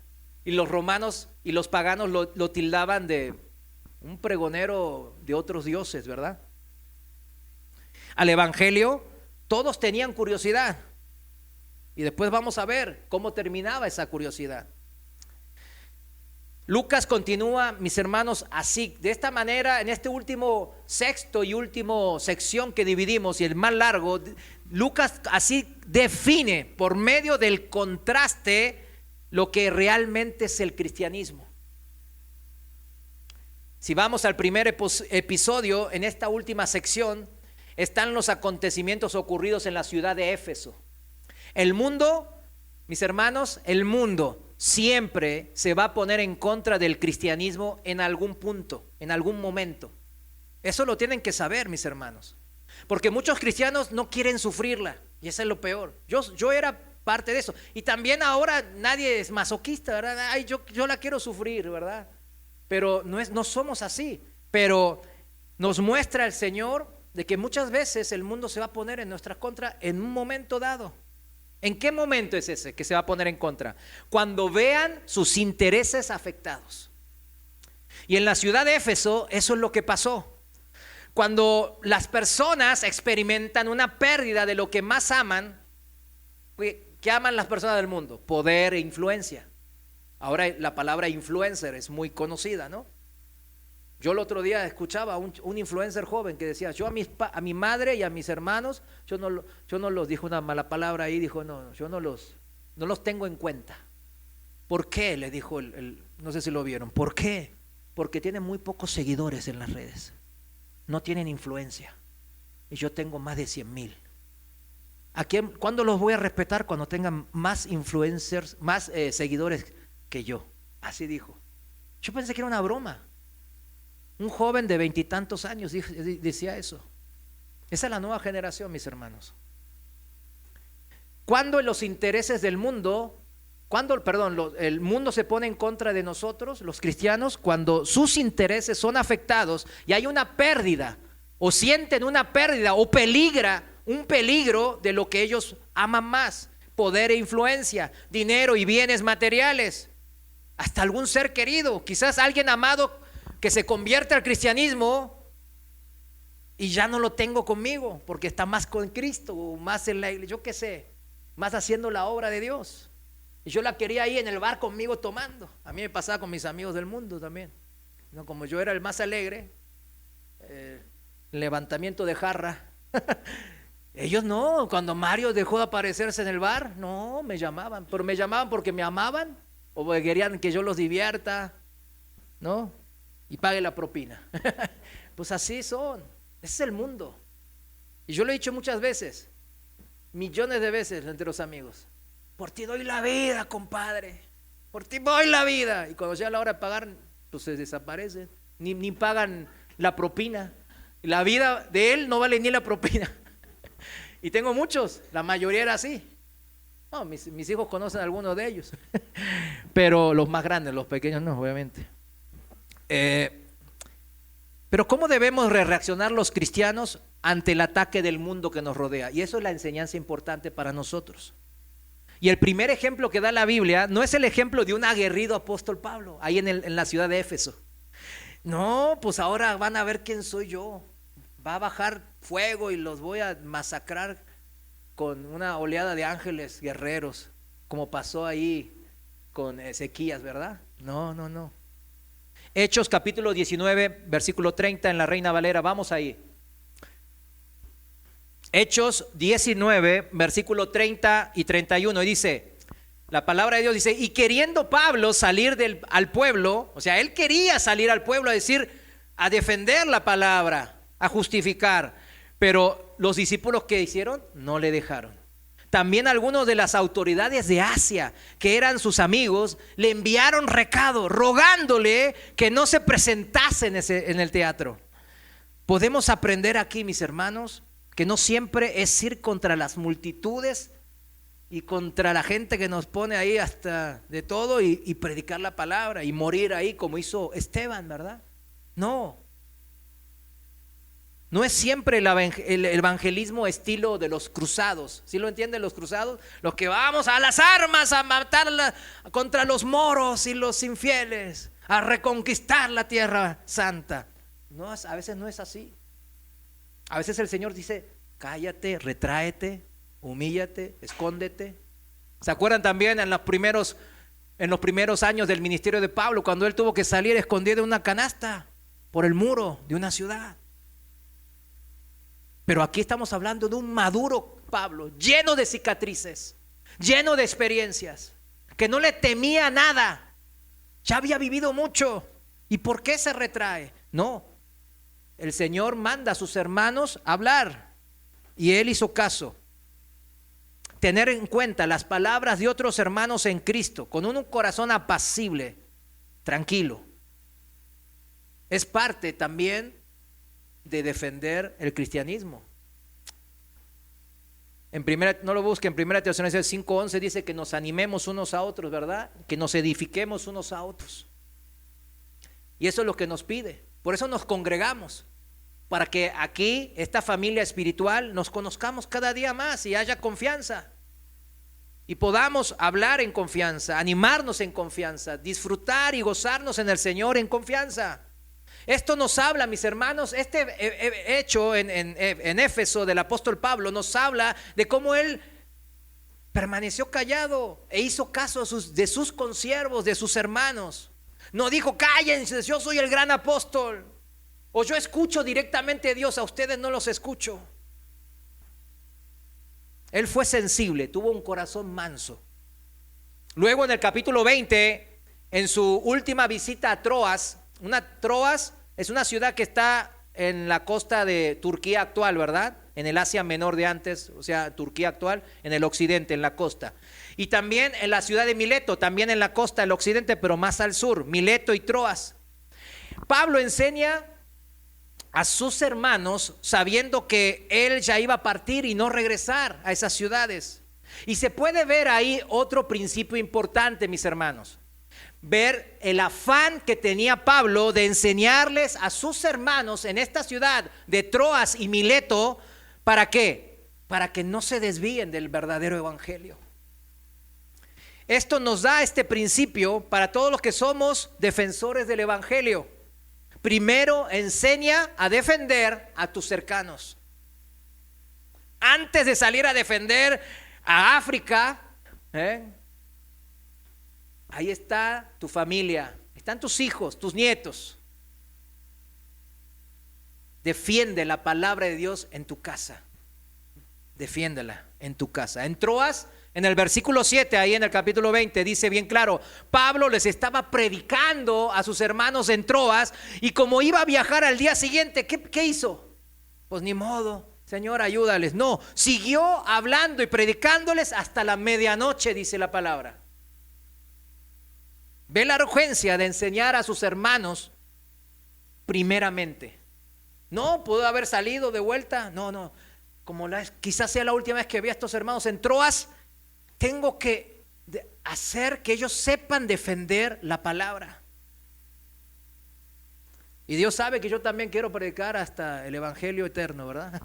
S1: Y los romanos y los paganos lo tildaban de un pregonero de otros dioses, ¿verdad? Al evangelio todos tenían curiosidad. Y después vamos a ver cómo terminaba esa curiosidad. Lucas continúa, mis hermanos, así, de esta manera, en este último sexto y último sección que dividimos, y el más largo, Lucas así define por medio del contraste lo que realmente es el cristianismo. Si vamos al primer episodio, en esta última sección, están los acontecimientos ocurridos en la ciudad de Éfeso. El mundo, mis hermanos, el mundo siempre se va a poner en contra del cristianismo en algún punto, en algún momento. Eso lo tienen que saber, mis hermanos. Porque muchos cristianos no quieren sufrirla, y eso es lo peor. Yo era parte de eso. Y también ahora nadie es masoquista, ¿verdad? Ay, yo la quiero sufrir, ¿verdad? Pero no somos así. Pero nos muestra el Señor de que muchas veces el mundo se va a poner en nuestra contra en un momento dado. ¿En qué momento es ese que se va a poner en contra? Cuando vean sus intereses afectados. Y en la ciudad de Éfeso eso es lo que pasó. Cuando las personas experimentan una pérdida de lo que más aman, ¿qué aman las personas del mundo? Poder e influencia. Ahora la palabra influencer es muy conocida, ¿no? Yo el otro día escuchaba a un influencer joven que decía, yo a mi madre y a mis hermanos, yo no los, dijo una mala palabra ahí, dijo, no, yo no los tengo en cuenta. ¿Por qué? Le dijo no sé si lo vieron. ¿Por qué? Porque tienen muy pocos seguidores en las redes. No tienen influencia. Y yo tengo más de 100,000. ¿Cuándo los voy a respetar? Cuando tengan más influencers, más seguidores que yo. Así dijo. Yo pensé que era una broma. Un joven de 20 y tantos años decía eso. Esa es la nueva generación, mis hermanos. Cuando los intereses del mundo, el mundo se pone en contra de nosotros, los cristianos, cuando sus intereses son afectados y hay una pérdida o sienten una pérdida o un peligro de lo que ellos aman más: poder e influencia, dinero y bienes materiales, hasta algún ser querido, quizás alguien amado que se convierte al cristianismo y ya no lo tengo conmigo porque está más con Cristo o más en la iglesia, yo qué sé, más haciendo la obra de Dios. Y yo la quería ahí en el bar conmigo tomando. A mí me pasaba con mis amigos del mundo también, ¿no? Como yo era el más alegre, levantamiento de jarra. Ellos no, cuando Mario dejó de aparecerse en el bar, no, me llamaban, pero me llamaban porque me amaban o porque querían que yo los divierta, ¿no? Y pague la propina. Pues así son, ese es el mundo. Y yo lo he dicho muchas veces, millones de veces entre los amigos: por ti doy la vida, compadre, por ti doy la vida. Y cuando llega la hora de pagar, pues se desaparecen, ni pagan la propina. La vida de él no vale ni la propina. Y tengo muchos, la mayoría era así. No, mis hijos conocen a algunos de ellos, pero los más grandes, los pequeños no, obviamente. Pero ¿cómo debemos reaccionar los cristianos ante el ataque del mundo que nos rodea? Y eso es la enseñanza importante para nosotros. Y el primer ejemplo que da la Biblia no es el ejemplo de un aguerrido apóstol Pablo, ahí en la ciudad de Éfeso. No, pues ahora van a ver quién soy yo. Va a bajar fuego y los voy a masacrar con una oleada de ángeles guerreros, como pasó ahí con Ezequías, ¿verdad? No. Hechos capítulo 19, versículo 30 en la Reina Valera, vamos ahí. Hechos 19, versículo 30 y 31, y dice, la palabra de Dios dice: y queriendo Pablo salir al pueblo, o sea, él quería salir al pueblo a decir, a defender la palabra, a justificar, pero los discípulos, ¿qué hicieron? No le dejaron. También algunos de las autoridades de Asia, que eran sus amigos, le enviaron recado rogándole que no se presentase en el teatro. Podemos aprender aquí, mis hermanos, que no siempre es ir contra las multitudes y contra la gente que nos pone ahí hasta de todo y predicar la palabra y morir ahí como hizo Esteban, ¿verdad? No es siempre el evangelismo estilo de los cruzados. ¿Sí lo entienden los cruzados? Los que vamos a las armas a matar contra los moros y los infieles, a reconquistar la tierra santa. No, a veces no es así. A veces el Señor dice: cállate, retráete, humíllate, escóndete. ¿Se acuerdan también en los primeros años del ministerio de Pablo, cuando él tuvo que salir escondido en una canasta por el muro de una ciudad? Pero aquí estamos hablando de un maduro Pablo, lleno de cicatrices, lleno de experiencias, que no le temía nada, ya había vivido mucho. ¿Y por qué se retrae? No, el Señor manda a sus hermanos a hablar y él hizo caso. Tener en cuenta las palabras de otros hermanos en Cristo con un corazón apacible, tranquilo, es parte también de defender el cristianismo. No lo busquen, en 1 Tesalonicenses 5:11 dice que nos animemos unos a otros, ¿verdad? Que nos edifiquemos unos a otros. Y eso es lo que nos pide. Por eso nos congregamos, para que aquí, esta familia espiritual, nos conozcamos cada día más y haya confianza. Y podamos hablar en confianza, animarnos en confianza, disfrutar y gozarnos en el Señor en confianza. Esto nos habla, mis hermanos, este hecho en Éfeso del apóstol Pablo nos habla de cómo él permaneció callado e hizo caso de sus consiervos, de sus hermanos. No dijo: cállense, yo soy el gran apóstol, o yo escucho directamente a Dios, a ustedes no los escucho. Él fue sensible, tuvo un corazón manso. Luego en el capítulo 20, en su última visita a Troas es una ciudad que está en la costa de Turquía actual, ¿verdad? En el Asia Menor de antes, o sea, Turquía actual, en el occidente, en la costa. Y también en la ciudad de Mileto, también en la costa del occidente, pero más al sur, Mileto y Troas. Pablo enseña a sus hermanos sabiendo que él ya iba a partir y no regresar a esas ciudades. Y se puede ver ahí otro principio importante, mis hermanos. ver el afán que tenía Pablo de enseñarles a sus hermanos en esta ciudad de Troas y Mileto. ¿Para qué? Para que no se desvíen del verdadero evangelio. Esto nos da este principio para todos los que somos defensores del evangelio. Primero, enseña a defender a tus cercanos. Antes de salir a defender a África, ahí está tu familia, están tus hijos, tus nietos. Defiende la palabra de Dios en tu casa. Defiéndela en tu casa. En Troas, en el versículo 7, ahí en el capítulo 20, dice bien claro, Pablo les estaba predicando a sus hermanos en Troas, y como iba a viajar al día siguiente, ¿qué hizo? Pues ni modo, Señor, ayúdales. No, siguió hablando y predicándoles hasta la medianoche, dice la palabra. Ve la urgencia de enseñar a sus hermanos primeramente. No, pudo haber salido de vuelta. No, quizás sea la última vez que vi a estos hermanos en Troas. Tengo que hacer que ellos sepan defender la palabra. Y Dios sabe que yo también quiero predicar hasta el evangelio eterno, ¿verdad?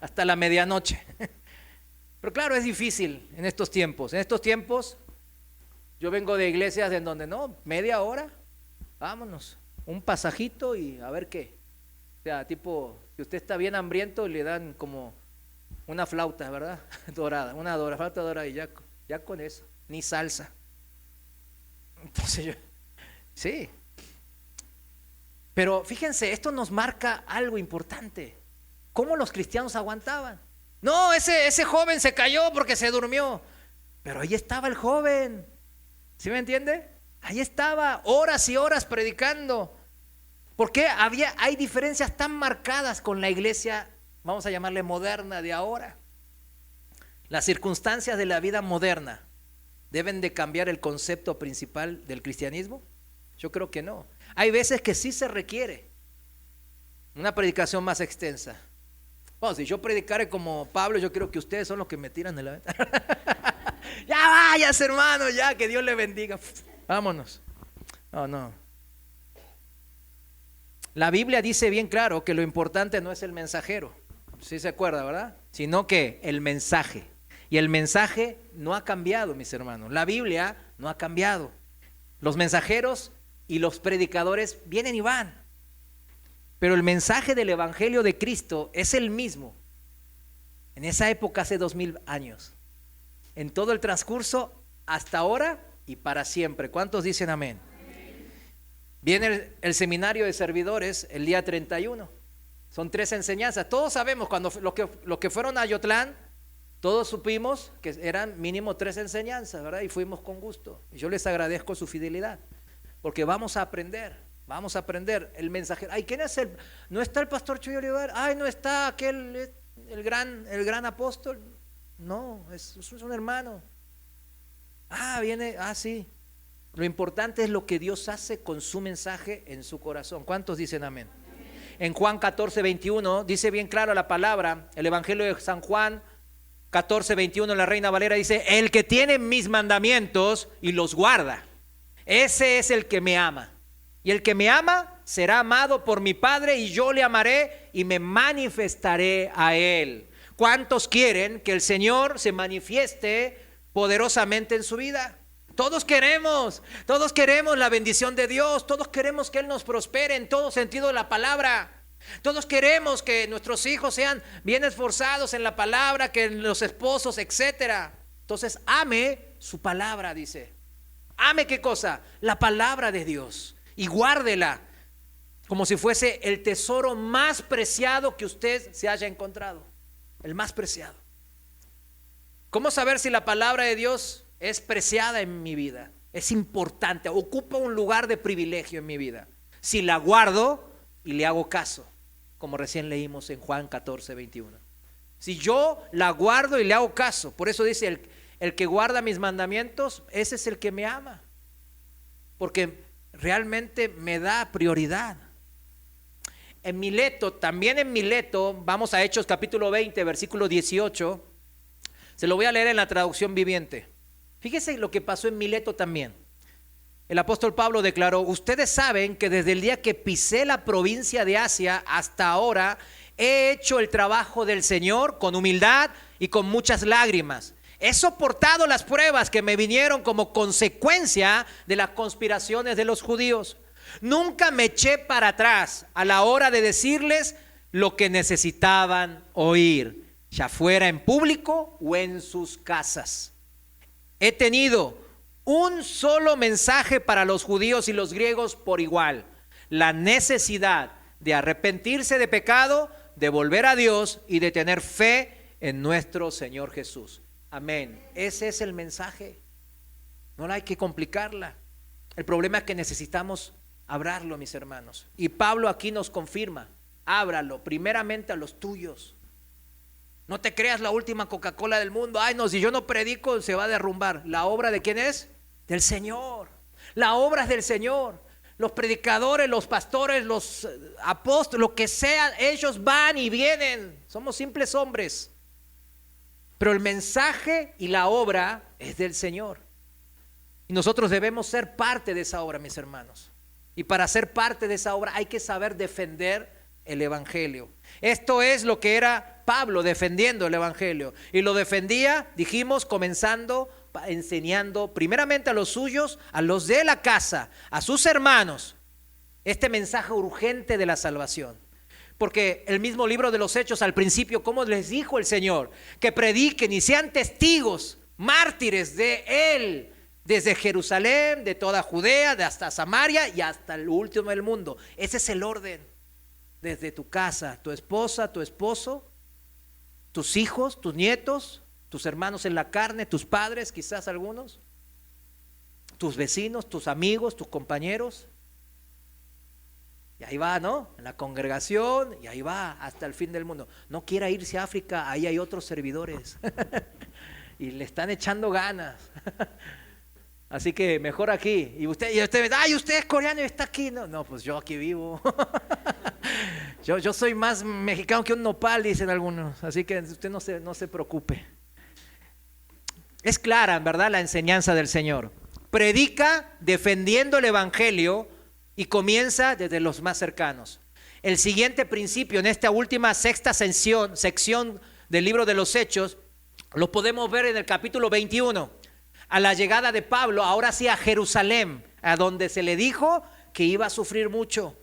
S1: Hasta la medianoche. Pero claro, es difícil en estos tiempos. En estos tiempos yo vengo de iglesias en donde media hora, vámonos, un pasajito y a ver qué. O sea, tipo, si usted está bien hambriento, le dan como una flauta, ¿verdad? Dorada, flauta dorada, y ya con eso, ni salsa. Entonces sí. Pero fíjense, esto nos marca algo importante. ¿Cómo los cristianos aguantaban? No, ese joven se cayó porque se durmió. Pero ahí estaba el joven. ¿Sí me entiende? Ahí estaba, horas y horas predicando. ¿Por qué hay diferencias tan marcadas con la iglesia, vamos a llamarle moderna, de ahora? Las circunstancias de la vida moderna deben de cambiar el concepto principal del cristianismo. Yo creo que no. Hay veces que sí se requiere una predicación más extensa. Bueno, si yo predicara como Pablo, yo creo que ustedes son los que me tiran de la ventana. Ya vayas, hermano, ya, que Dios le bendiga. Vámonos. No. La Biblia dice bien claro que lo importante no es el mensajero, ¿sí se acuerda, verdad? Sino que el mensaje. Y el mensaje no ha cambiado, mis hermanos. La Biblia no ha cambiado. Los mensajeros y los predicadores vienen y van. Pero el mensaje del evangelio de Cristo es el mismo. En esa época, hace 2000 años. En todo el transcurso, hasta ahora y para siempre. ¿Cuántos dicen amén? Viene el seminario de servidores el día 31. Son 3 enseñanzas. Todos sabemos, cuando los que fueron a Ayotlán, todos supimos que eran mínimo 3 enseñanzas, ¿verdad? Y fuimos con gusto. Y yo les agradezco su fidelidad, porque vamos a aprender el mensajero. Ay, ¿quién es no está el pastor Chuy Olivar? Ay, no está aquel, el gran apóstol. No, es un hermano. Sí. Lo importante es lo que Dios hace con su mensaje en su corazón. ¿Cuántos dicen amén? En Juan 14:21 dice bien claro la palabra, el evangelio de San Juan 14:21, la Reina Valera dice: el que tiene mis mandamientos y los guarda, ese es el que me ama. Y el que me ama será amado por mi Padre, y yo le amaré y me manifestaré a él. ¿Cuántos quieren que el Señor se manifieste poderosamente en su vida? Todos queremos la bendición de Dios, todos queremos que Él nos prospere en todo sentido de la palabra. Todos queremos que nuestros hijos sean bien esforzados en la palabra, que los esposos, etcétera. Entonces, ame su palabra, dice. Ame, ¿qué cosa? La palabra de Dios, y guárdela como si fuese el tesoro más preciado que usted se haya encontrado. El más preciado. ¿Cómo saber si la palabra de Dios es preciada en mi vida? Es importante, ocupa un lugar de privilegio en mi vida. Si la guardo y le hago caso, como recién leímos en Juan 14:21. Si yo la guardo y le hago caso, por eso dice: el que guarda mis mandamientos, ese es el que me ama, porque realmente me da prioridad. En Mileto, vamos a Hechos capítulo 20, versículo 18. Se lo voy a leer en la traducción viviente. Fíjese lo que pasó en Mileto también. el apóstol Pablo declaró: ustedes saben que desde el día que pisé la provincia de Asia hasta ahora he hecho el trabajo del Señor con humildad y con muchas lágrimas. He soportado las pruebas que me vinieron como consecuencia de las conspiraciones de los judíos. Nunca me eché para atrás a la hora de decirles lo que necesitaban oír, ya fuera en público o en sus casas. He tenido un solo mensaje para los judíos y los griegos por igual: la necesidad de arrepentirse de pecado, de volver a Dios y de tener fe en nuestro Señor Jesús. Amén. Ese es el mensaje. No hay que complicarla. El problema es que necesitamos hablarlo, mis hermanos. Y Pablo aquí nos confirma: ábralo primeramente a los tuyos. No te creas la última Coca-Cola del mundo. Ay, no, si yo no predico se va a derrumbar. ¿La obra de quién es? Del Señor. La obra es del Señor. Los predicadores, los pastores, los apóstoles, lo que sea, ellos van y vienen. Somos simples hombres. Pero el mensaje y la obra es del Señor. Y nosotros debemos ser parte de esa obra, mis hermanos. Y para ser parte de esa obra hay que saber defender el Evangelio. Esto es lo que era Pablo, defendiendo el Evangelio. Y lo defendía, dijimos, comenzando enseñando primeramente a los suyos, a los de la casa, a sus hermanos, este mensaje urgente de la salvación. Porque el mismo libro de los Hechos al principio, ¿cómo les dijo el Señor? Que prediquen y sean testigos, mártires de Él, desde Jerusalén, de toda Judea, de hasta Samaria y hasta el último del mundo. Ese es el orden. Desde tu casa, tu esposa, tu esposo, tus hijos, tus nietos, tus hermanos en la carne, tus padres, quizás algunos, tus vecinos, tus amigos, tus compañeros. Y ahí va, ¿no? En la congregación, y ahí va hasta el fin del mundo. No quiera irse a África, ahí hay otros servidores. Y le están echando ganas. Así que mejor aquí. Y usted me ay, usted es coreano y está aquí. No, pues yo aquí vivo. Yo soy más mexicano que un nopal, dicen algunos. Así que usted no se preocupe. Es clara, en verdad, la enseñanza del Señor. Predica defendiendo el Evangelio y comienza desde los más cercanos. El siguiente principio en esta última sexta sección del libro de los Hechos lo podemos ver en el capítulo 21. A la llegada de Pablo, ahora sí a Jerusalén, a donde se le dijo que iba a sufrir mucho.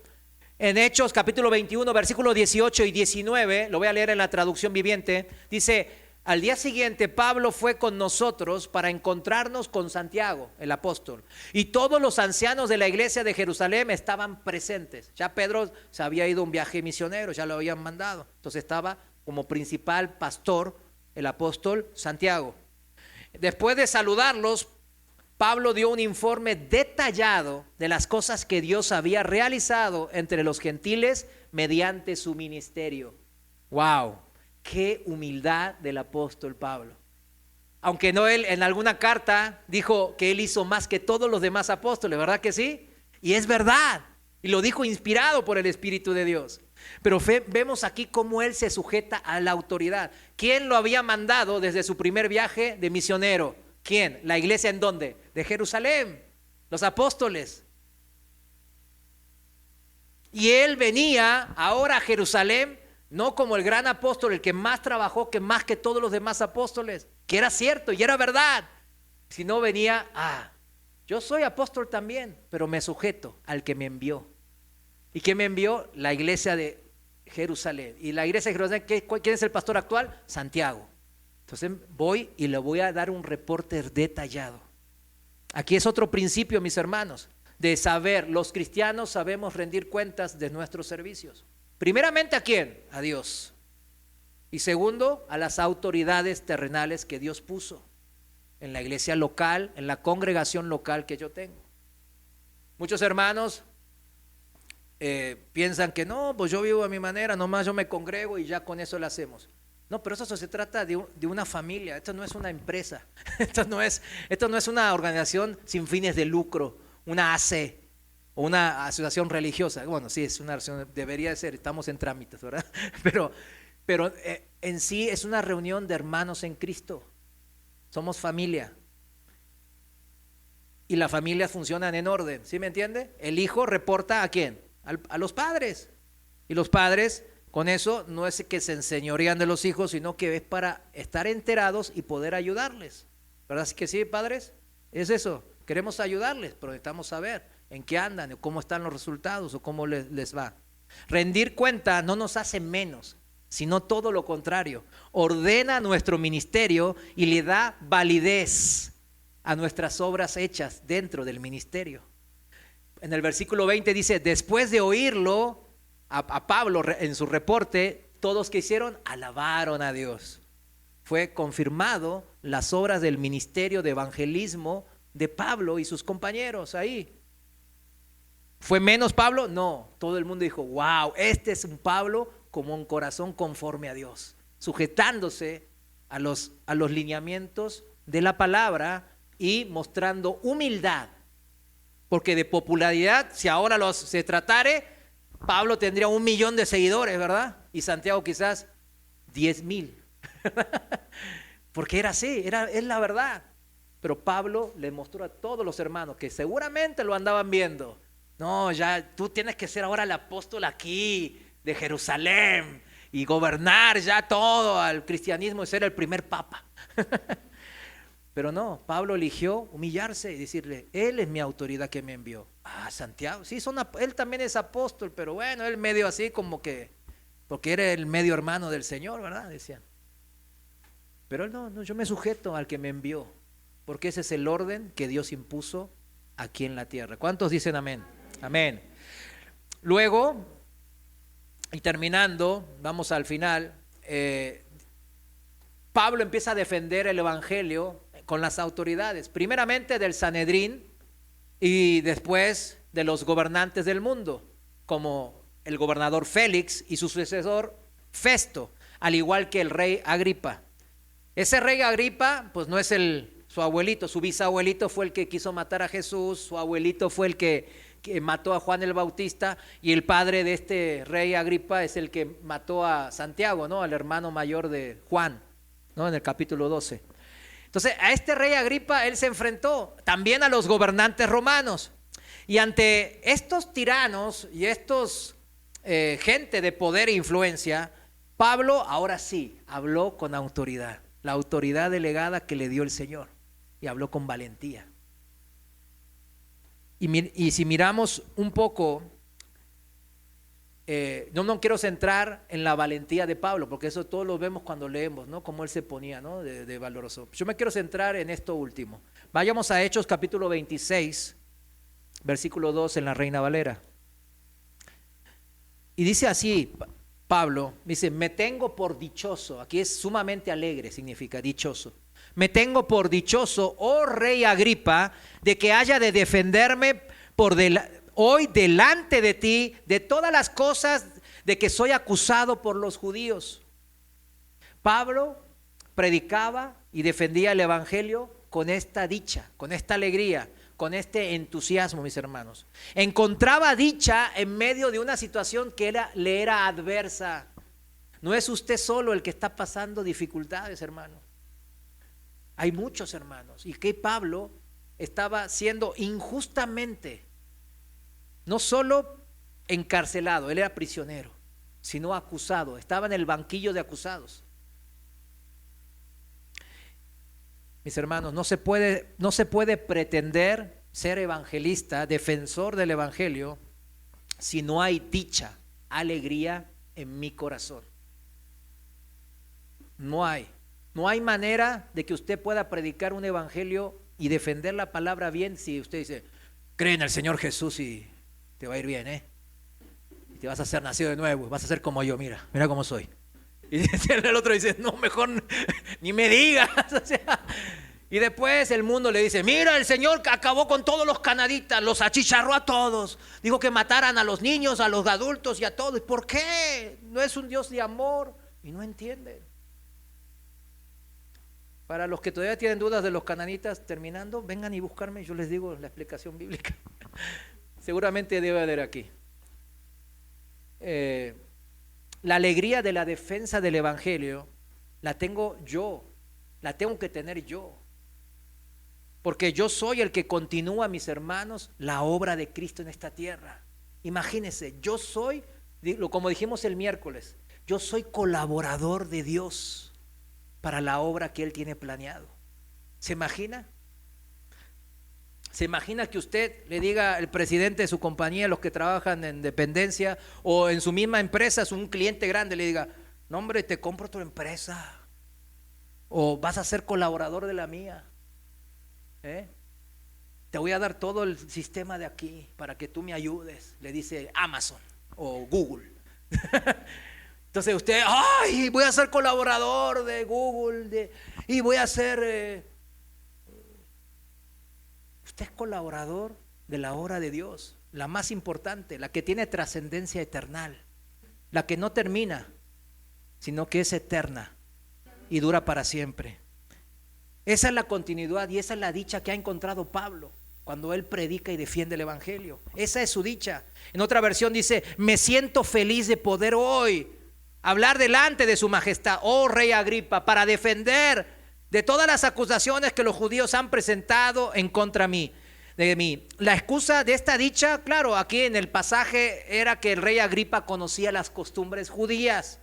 S1: En Hechos capítulo 21, versículos 18 y 19, lo voy a leer en la traducción viviente, dice: al día siguiente Pablo fue con nosotros para encontrarnos con Santiago, el apóstol, y todos los ancianos de la iglesia de Jerusalén estaban presentes. Ya Pedro se había ido a un viaje misionero, ya lo habían mandado, entonces estaba como principal pastor el apóstol Santiago. Después de saludarlos, Pablo dio un informe detallado de las cosas que Dios había realizado entre los gentiles mediante su ministerio. ¡Wow! ¡Qué humildad del apóstol Pablo! Aunque no, él en alguna carta dijo que él hizo más que todos los demás apóstoles, ¿verdad que sí? Y es verdad, y lo dijo inspirado por el Espíritu de Dios. Pero vemos aquí cómo él se sujeta a la autoridad. ¿Quién lo había mandado desde su primer viaje de misionero? ¿Quién? ¿La iglesia en dónde? De Jerusalén, los apóstoles. Y él venía ahora a Jerusalén, no como el gran apóstol, el que más trabajó, que más que todos los demás apóstoles, que era cierto y era verdad, sino venía, yo soy apóstol también, pero me sujeto al que me envió. ¿Y quién me envió? La iglesia de Jerusalén. Y la iglesia de Jerusalén, ¿quién es el pastor actual? Santiago. Entonces voy y le voy a dar un reporte detallado. Aquí es otro principio, mis hermanos, de saber, los cristianos sabemos rendir cuentas de nuestros servicios. Primeramente, ¿a quién? A Dios. Y segundo, a las autoridades terrenales que Dios puso en la iglesia local, en la congregación local que yo tengo. Muchos hermanos piensan que no, pues yo vivo a mi manera, nomás yo me congrego y ya con eso lo hacemos. No, pero eso se trata de una familia. Esto no es una empresa. Esto no es una organización sin fines de lucro, una AC o una asociación religiosa. Bueno, sí, es una asociación, debería de ser, estamos en trámites, ¿verdad? Pero en sí es una reunión de hermanos en Cristo. Somos familia. y las familias funcionan en orden, ¿sí me entiende? El hijo reporta ¿a quién? A los padres. Y los padres, con eso, no es que se enseñorean de los hijos, sino que es para estar enterados y poder ayudarles. ¿Verdad? Así que sí, padres, es eso. Queremos ayudarles, pero necesitamos saber en qué andan, o cómo están los resultados, o cómo les va. Rendir cuenta no nos hace menos, sino todo lo contrario. Ordena nuestro ministerio y le da validez a nuestras obras hechas dentro del ministerio. En el versículo 20 dice, después de oírlo a Pablo en su reporte, todos que hicieron alabaron a Dios. Fue confirmado las obras del ministerio de evangelismo de Pablo y sus compañeros ahí. ¿Fue menos Pablo? No, todo el mundo dijo, wow, este es un Pablo como un corazón conforme a Dios, sujetándose a los lineamientos de la palabra y mostrando humildad. Porque de popularidad, si ahora se tratare, Pablo tendría 1 millón de seguidores, ¿verdad? Y Santiago quizás 10,000. Porque era así, es la verdad. Pero Pablo le mostró a todos los hermanos que seguramente lo andaban viendo. No, ya tú tienes que ser ahora el apóstol aquí de Jerusalén y gobernar ya todo al cristianismo y ser el primer papa. Pero no, Pablo eligió humillarse y decirle, él es mi autoridad que me envió. Ah, Santiago, sí, él también es apóstol, pero bueno, él medio así como que, porque era el medio hermano del Señor, ¿verdad? Decían. Pero él no, yo me sujeto al que me envió, porque ese es el orden que Dios impuso aquí en la tierra. ¿Cuántos dicen amén? Amén. Luego, y terminando, vamos al final, Pablo empieza a defender el evangelio con las autoridades, primeramente del Sanedrín y después de los gobernantes del mundo, como el gobernador Félix y su sucesor Festo, al igual que el rey Agripa. Ese rey Agripa, pues no es su abuelito, su bisabuelito fue el que quiso matar a Jesús, su abuelito fue el que mató a Juan el Bautista, y el padre de este rey Agripa es el que mató a Santiago, ¿no? Al hermano mayor de Juan, ¿no? En el capítulo 12. Entonces, a este rey Agripa él se enfrentó también a los gobernantes romanos. Y ante estos tiranos y estos gente de poder e influencia, Pablo ahora sí habló con autoridad, la autoridad delegada que le dio el Señor, y habló con valentía. Y si miramos un poco, no quiero centrar en la valentía de Pablo, porque eso todos lo vemos cuando leemos, ¿no? Cómo él se ponía, ¿no? de valoroso. Yo me quiero centrar en esto último. Vayamos a Hechos capítulo 26, versículo 2 en la Reina Valera. Y dice así, Pablo, dice, me tengo por dichoso, aquí es sumamente alegre, significa dichoso. Me tengo por dichoso, oh rey Agripa, de que haya de defenderme hoy delante de ti de todas las cosas de que soy acusado por los judíos. Pablo predicaba y defendía el evangelio con esta dicha, con esta alegría, con este entusiasmo, mis hermanos. Encontraba dicha en medio de una situación que le era adversa. No es usted solo el que está pasando dificultades, hermano. Hay muchos hermanos, y que Pablo estaba siendo injustamente, no solo encarcelado, él era prisionero, sino acusado, estaba en el banquillo de acusados. Mis hermanos, no se puede pretender ser evangelista, defensor del evangelio, si no hay dicha, alegría en mi corazón. No hay manera de que usted pueda predicar un evangelio y defender la palabra bien si usted dice, cree en el Señor Jesús y te va a ir bien, y te vas a hacer nacido de nuevo, vas a ser como yo, mira cómo soy. Y el otro dice, no, mejor ni me digas. O sea, y después el mundo le dice, mira, el Señor acabó con todos los canaditas, los achicharró a todos, dijo que mataran a los niños, a los adultos y a todos. ¿Por qué? No es un Dios de amor, y no entienden. Para los que todavía tienen dudas de los cananitas, terminando, vengan y buscarme, yo les digo la explicación bíblica. Seguramente debe haber aquí. La alegría de la defensa del evangelio la tengo yo, la tengo que tener yo. porque yo soy el que continúa, mis hermanos, la obra de Cristo en esta tierra. Imagínense, yo soy, como dijimos el miércoles, yo soy colaborador de Dios para la obra que Él tiene planeado. ¿Se imagina? ¿Se imagina que usted le diga al presidente de su compañía, los que trabajan en dependencia o en su misma empresa, es un cliente grande, le diga, no hombre, te compro tu empresa o vas a ser colaborador de la mía? Te voy a dar todo el sistema de aquí para que tú me ayudes, le dice Amazon o Google. Entonces usted, ay, voy a ser colaborador de Google y voy a ser... Usted es colaborador de la obra de Dios, la más importante, la que tiene trascendencia eternal, la que no termina, sino que es eterna y dura para siempre. Esa es la continuidad y esa es la dicha que ha encontrado Pablo cuando él predica y defiende el evangelio. Esa es su dicha. En otra versión dice, me siento feliz de poder hoy hablar delante de su majestad, oh rey Agripa, para defender de todas las acusaciones que los judíos han presentado en contra de mí. La excusa de esta dicha, claro, aquí en el pasaje era que el rey Agripa conocía las costumbres judías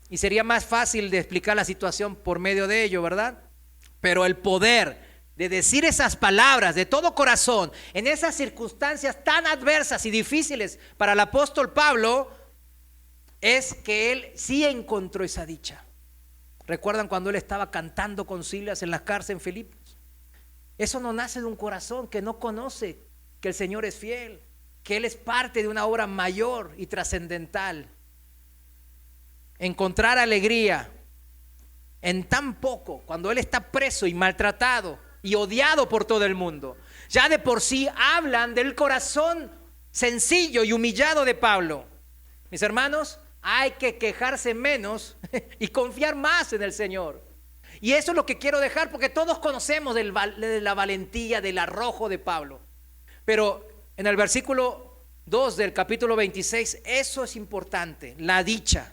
S1: y sería más fácil de explicar la situación por medio de ello, ¿verdad? Pero el poder de decir esas palabras de todo corazón en esas circunstancias tan adversas y difíciles para el apóstol Pablo es que él sí encontró esa dicha. ¿Recuerdan cuando él estaba cantando con Silas en la cárcel en Filipos? Eso no nace de un corazón que no conoce que el Señor es fiel, que Él es parte de una obra mayor y trascendental. Encontrar alegría en tan poco, cuando él está preso y maltratado y odiado por todo el mundo, ya de por sí hablan del corazón sencillo y humillado de Pablo. Mis hermanos, hay que quejarse menos y confiar más en el Señor. Y eso es lo que quiero dejar, porque todos conocemos de la valentía, del arrojo de Pablo. Pero en el versículo 2 del capítulo 26, eso es importante, la dicha.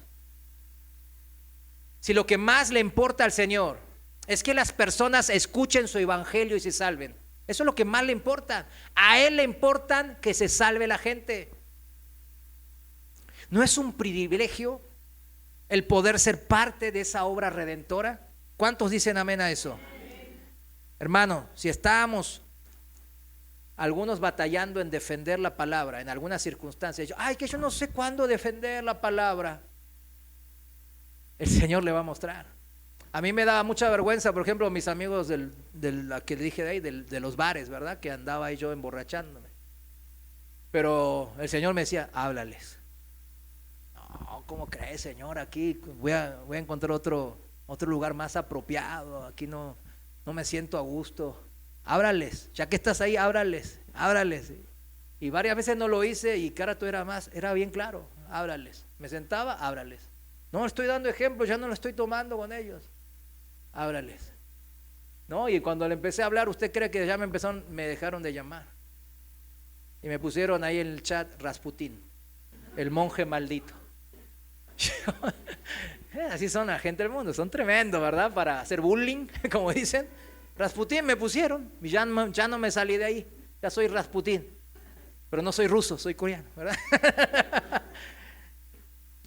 S1: Si lo que más le importa al Señor es que las personas escuchen su evangelio y se salven, eso es lo que más le importa. A Él le importan que se salve la gente. ¿No es un privilegio el poder ser parte de esa obra redentora? ¿Cuántos dicen amén a eso? Hermano, si estábamos algunos batallando en defender la palabra en algunas circunstancias, que yo no sé cuándo defender la palabra, el Señor le va a mostrar. A mí me daba mucha vergüenza, por ejemplo, mis amigos que le dije de ahí, de los bares, ¿verdad? Que andaba ahí yo emborrachándome. Pero el Señor me decía, háblales. No, ¿cómo crees, Señor? Aquí voy a encontrar otro lugar más apropiado. Aquí no me siento a gusto. Háblales, ya que estás ahí, háblales. Y varias veces no lo hice y cada rato era bien claro, háblales. Me sentaba, háblales. No estoy dando ejemplos, ya no lo estoy tomando con ellos. Háblales. No, y cuando le empecé a hablar, ¿usted cree que ya me dejaron de llamar? Y me pusieron ahí en el chat Rasputín, el monje maldito. Así son la gente del mundo, son tremendos, ¿verdad? Para hacer bullying, como dicen. Rasputín me pusieron, y ya no me salí de ahí, ya soy Rasputín. Pero no soy ruso, soy coreano, ¿verdad?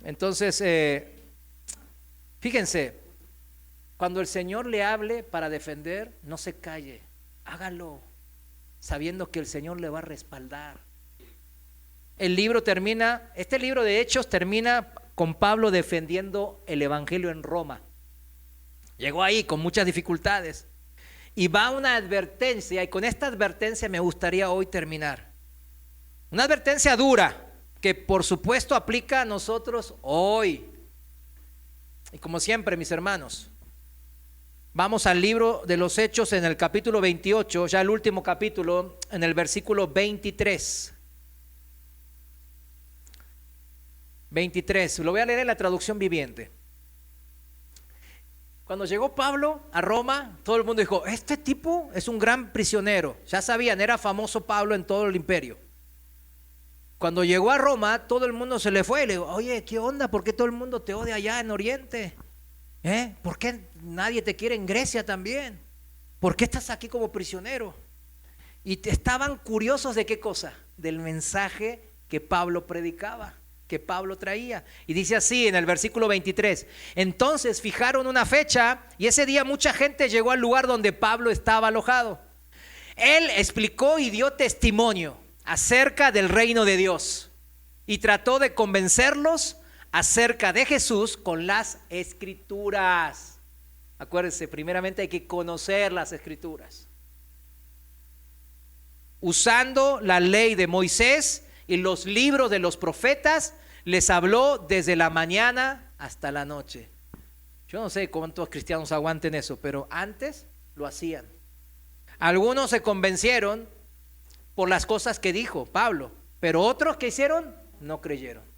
S1: Entonces, fíjense, cuando el Señor le hable para defender, no se calle, hágalo, sabiendo que el Señor le va a respaldar. Este libro de Hechos termina con Pablo defendiendo el evangelio en Roma. Llegó ahí con muchas dificultades y va una advertencia, y con esta advertencia me gustaría hoy terminar. Una advertencia dura, que por supuesto aplica a nosotros hoy. Y como siempre, mis hermanos, vamos al libro de los Hechos en el capítulo 28, ya el último capítulo, en el versículo 23. 23, lo voy a leer en la traducción viviente. Cuando llegó Pablo a Roma, todo el mundo dijo, este tipo es un gran prisionero. Ya sabían, era famoso Pablo en todo el imperio. Cuando llegó a Roma, todo el mundo se le fue y le dijo, oye, ¿qué onda? ¿Por qué todo el mundo te odia allá en Oriente? ¿Por qué nadie te quiere en Grecia también? ¿por qué estás aquí como prisionero? Y estaban curiosos de qué cosa, del mensaje que Pablo predicaba, que Pablo traía. Y dice así en el versículo 23, entonces fijaron una fecha y ese día mucha gente llegó al lugar donde Pablo estaba alojado. Él explicó y dio testimonio acerca del reino de Dios y trató de convencerlos acerca de Jesús con las escrituras. Acuérdense, primeramente hay que conocer las escrituras. Usando la ley de Moisés y los libros de los profetas, les habló desde la mañana hasta la noche. Yo no sé cuántos cristianos aguanten eso, pero antes lo hacían. Algunos se convencieron por las cosas que dijo Pablo, pero otros que hicieron no creyeron.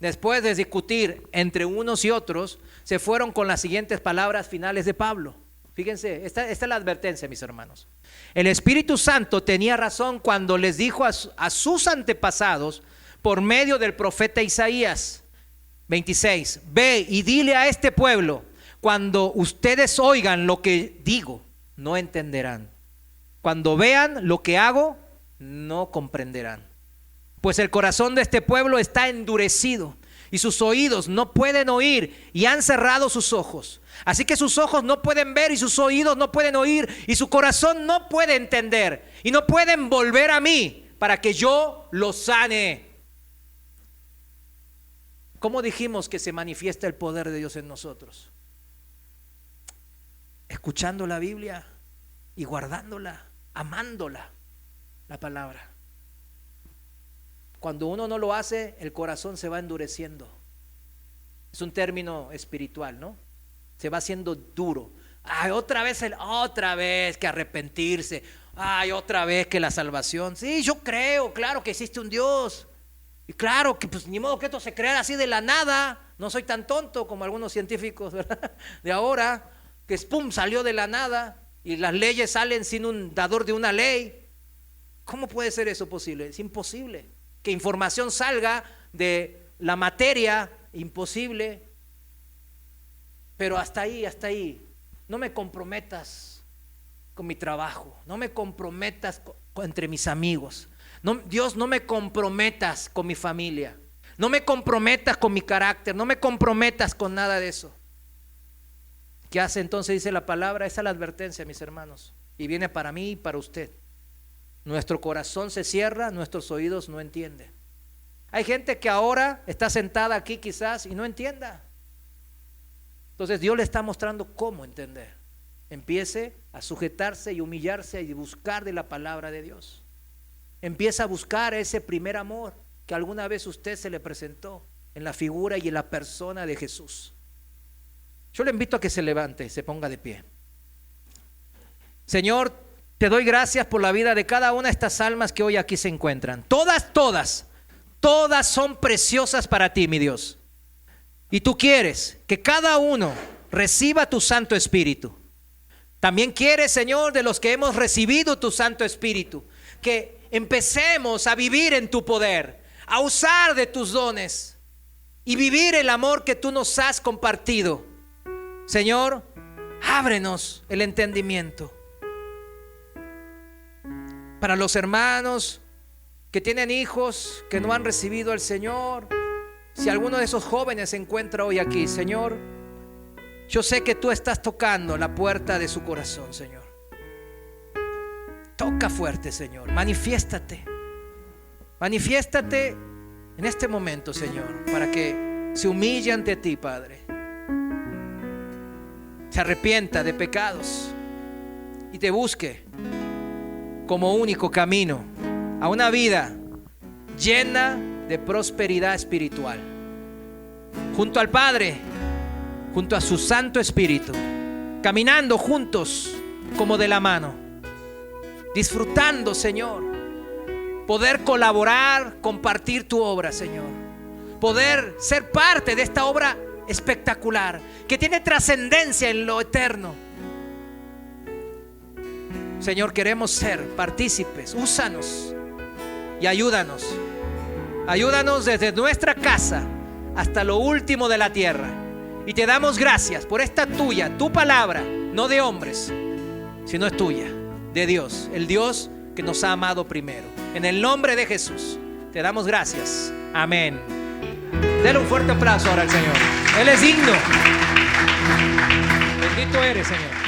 S1: Después de discutir entre unos y otros, se fueron con las siguientes palabras finales de Pablo. Fíjense, esta es la advertencia, mis hermanos. El Espíritu Santo tenía razón cuando les dijo a sus antepasados por medio del profeta Isaías. 26. Ve y dile a este pueblo, cuando ustedes oigan lo que digo, no entenderán. Cuando vean lo que hago, no comprenderán. Pues el corazón de este pueblo está endurecido y sus oídos no pueden oír y han cerrado sus ojos. Así que sus ojos no pueden ver y sus oídos no pueden oír y su corazón no puede entender y no pueden volver a mí para que yo los sane. ¿Cómo dijimos que se manifiesta el poder de Dios en nosotros? Escuchando la Biblia y guardándola, amándola, la palabra. Cuando uno no lo hace, el corazón se va endureciendo. Es un término espiritual, ¿no? Se va haciendo duro. Ay, otra vez que arrepentirse. Ay, otra vez que la salvación. Sí, yo creo, claro que existe un Dios. Y claro que pues ni modo que esto se creara así de la nada. No soy tan tonto como algunos científicos, ¿verdad?, de ahora, que pum, salió de la nada y las leyes salen sin un dador de una ley. ¿Cómo puede ser eso posible? Es imposible. Que información salga de la materia, imposible. Pero hasta ahí. No me comprometas con mi trabajo. No me comprometas entre mis amigos. No, Dios, no me comprometas con mi familia. No me comprometas con mi carácter. No me comprometas con nada de eso. ¿Qué hace entonces? Dice la palabra. Esa es la advertencia, mis hermanos. Y viene para mí y para usted. Nuestro corazón se cierra, nuestros oídos no entienden. Hay gente que ahora está sentada aquí quizás y no entienda. Entonces Dios le está mostrando cómo entender. Empiece a sujetarse y humillarse y buscar de la palabra de Dios. Empieza a buscar ese primer amor que alguna vez usted se le presentó en la figura y en la persona de Jesús. Yo le invito a que se levante, se ponga de pie. Señor, te doy gracias por la vida de cada una de estas almas que hoy aquí se encuentran. Todas son preciosas para ti, mi Dios. Y tú quieres que cada uno reciba tu Santo Espíritu. También quieres, Señor, de los que hemos recibido tu Santo Espíritu, que empecemos a vivir en tu poder, a usar de tus dones y vivir el amor que tú nos has compartido. Señor, ábrenos el entendimiento. Para los hermanos que tienen hijos que no han recibido al Señor, si alguno de esos jóvenes se encuentra hoy aquí, Señor, yo sé que tú estás tocando la puerta de su corazón, Señor. Toca fuerte, Señor. Manifiéstate en este momento, Señor, para que se humille ante ti, Padre. Se arrepienta de pecados y te busque como único camino a una vida llena de prosperidad espiritual, junto al Padre, junto a su Santo Espíritu, caminando juntos como de la mano, disfrutando, Señor, poder colaborar, compartir tu obra, Señor, poder ser parte de esta obra espectacular que tiene trascendencia en lo eterno. Señor, queremos ser partícipes. Úsanos y ayúdanos. Ayúdanos desde nuestra casa hasta lo último de la tierra. Y te damos gracias por esta tuya, tu palabra, no de hombres, sino es tuya, de Dios, el Dios que nos ha amado primero. En el nombre de Jesús, te damos gracias. Amén. Dale un fuerte aplauso ahora al Señor. Él es digno. Bendito eres, Señor.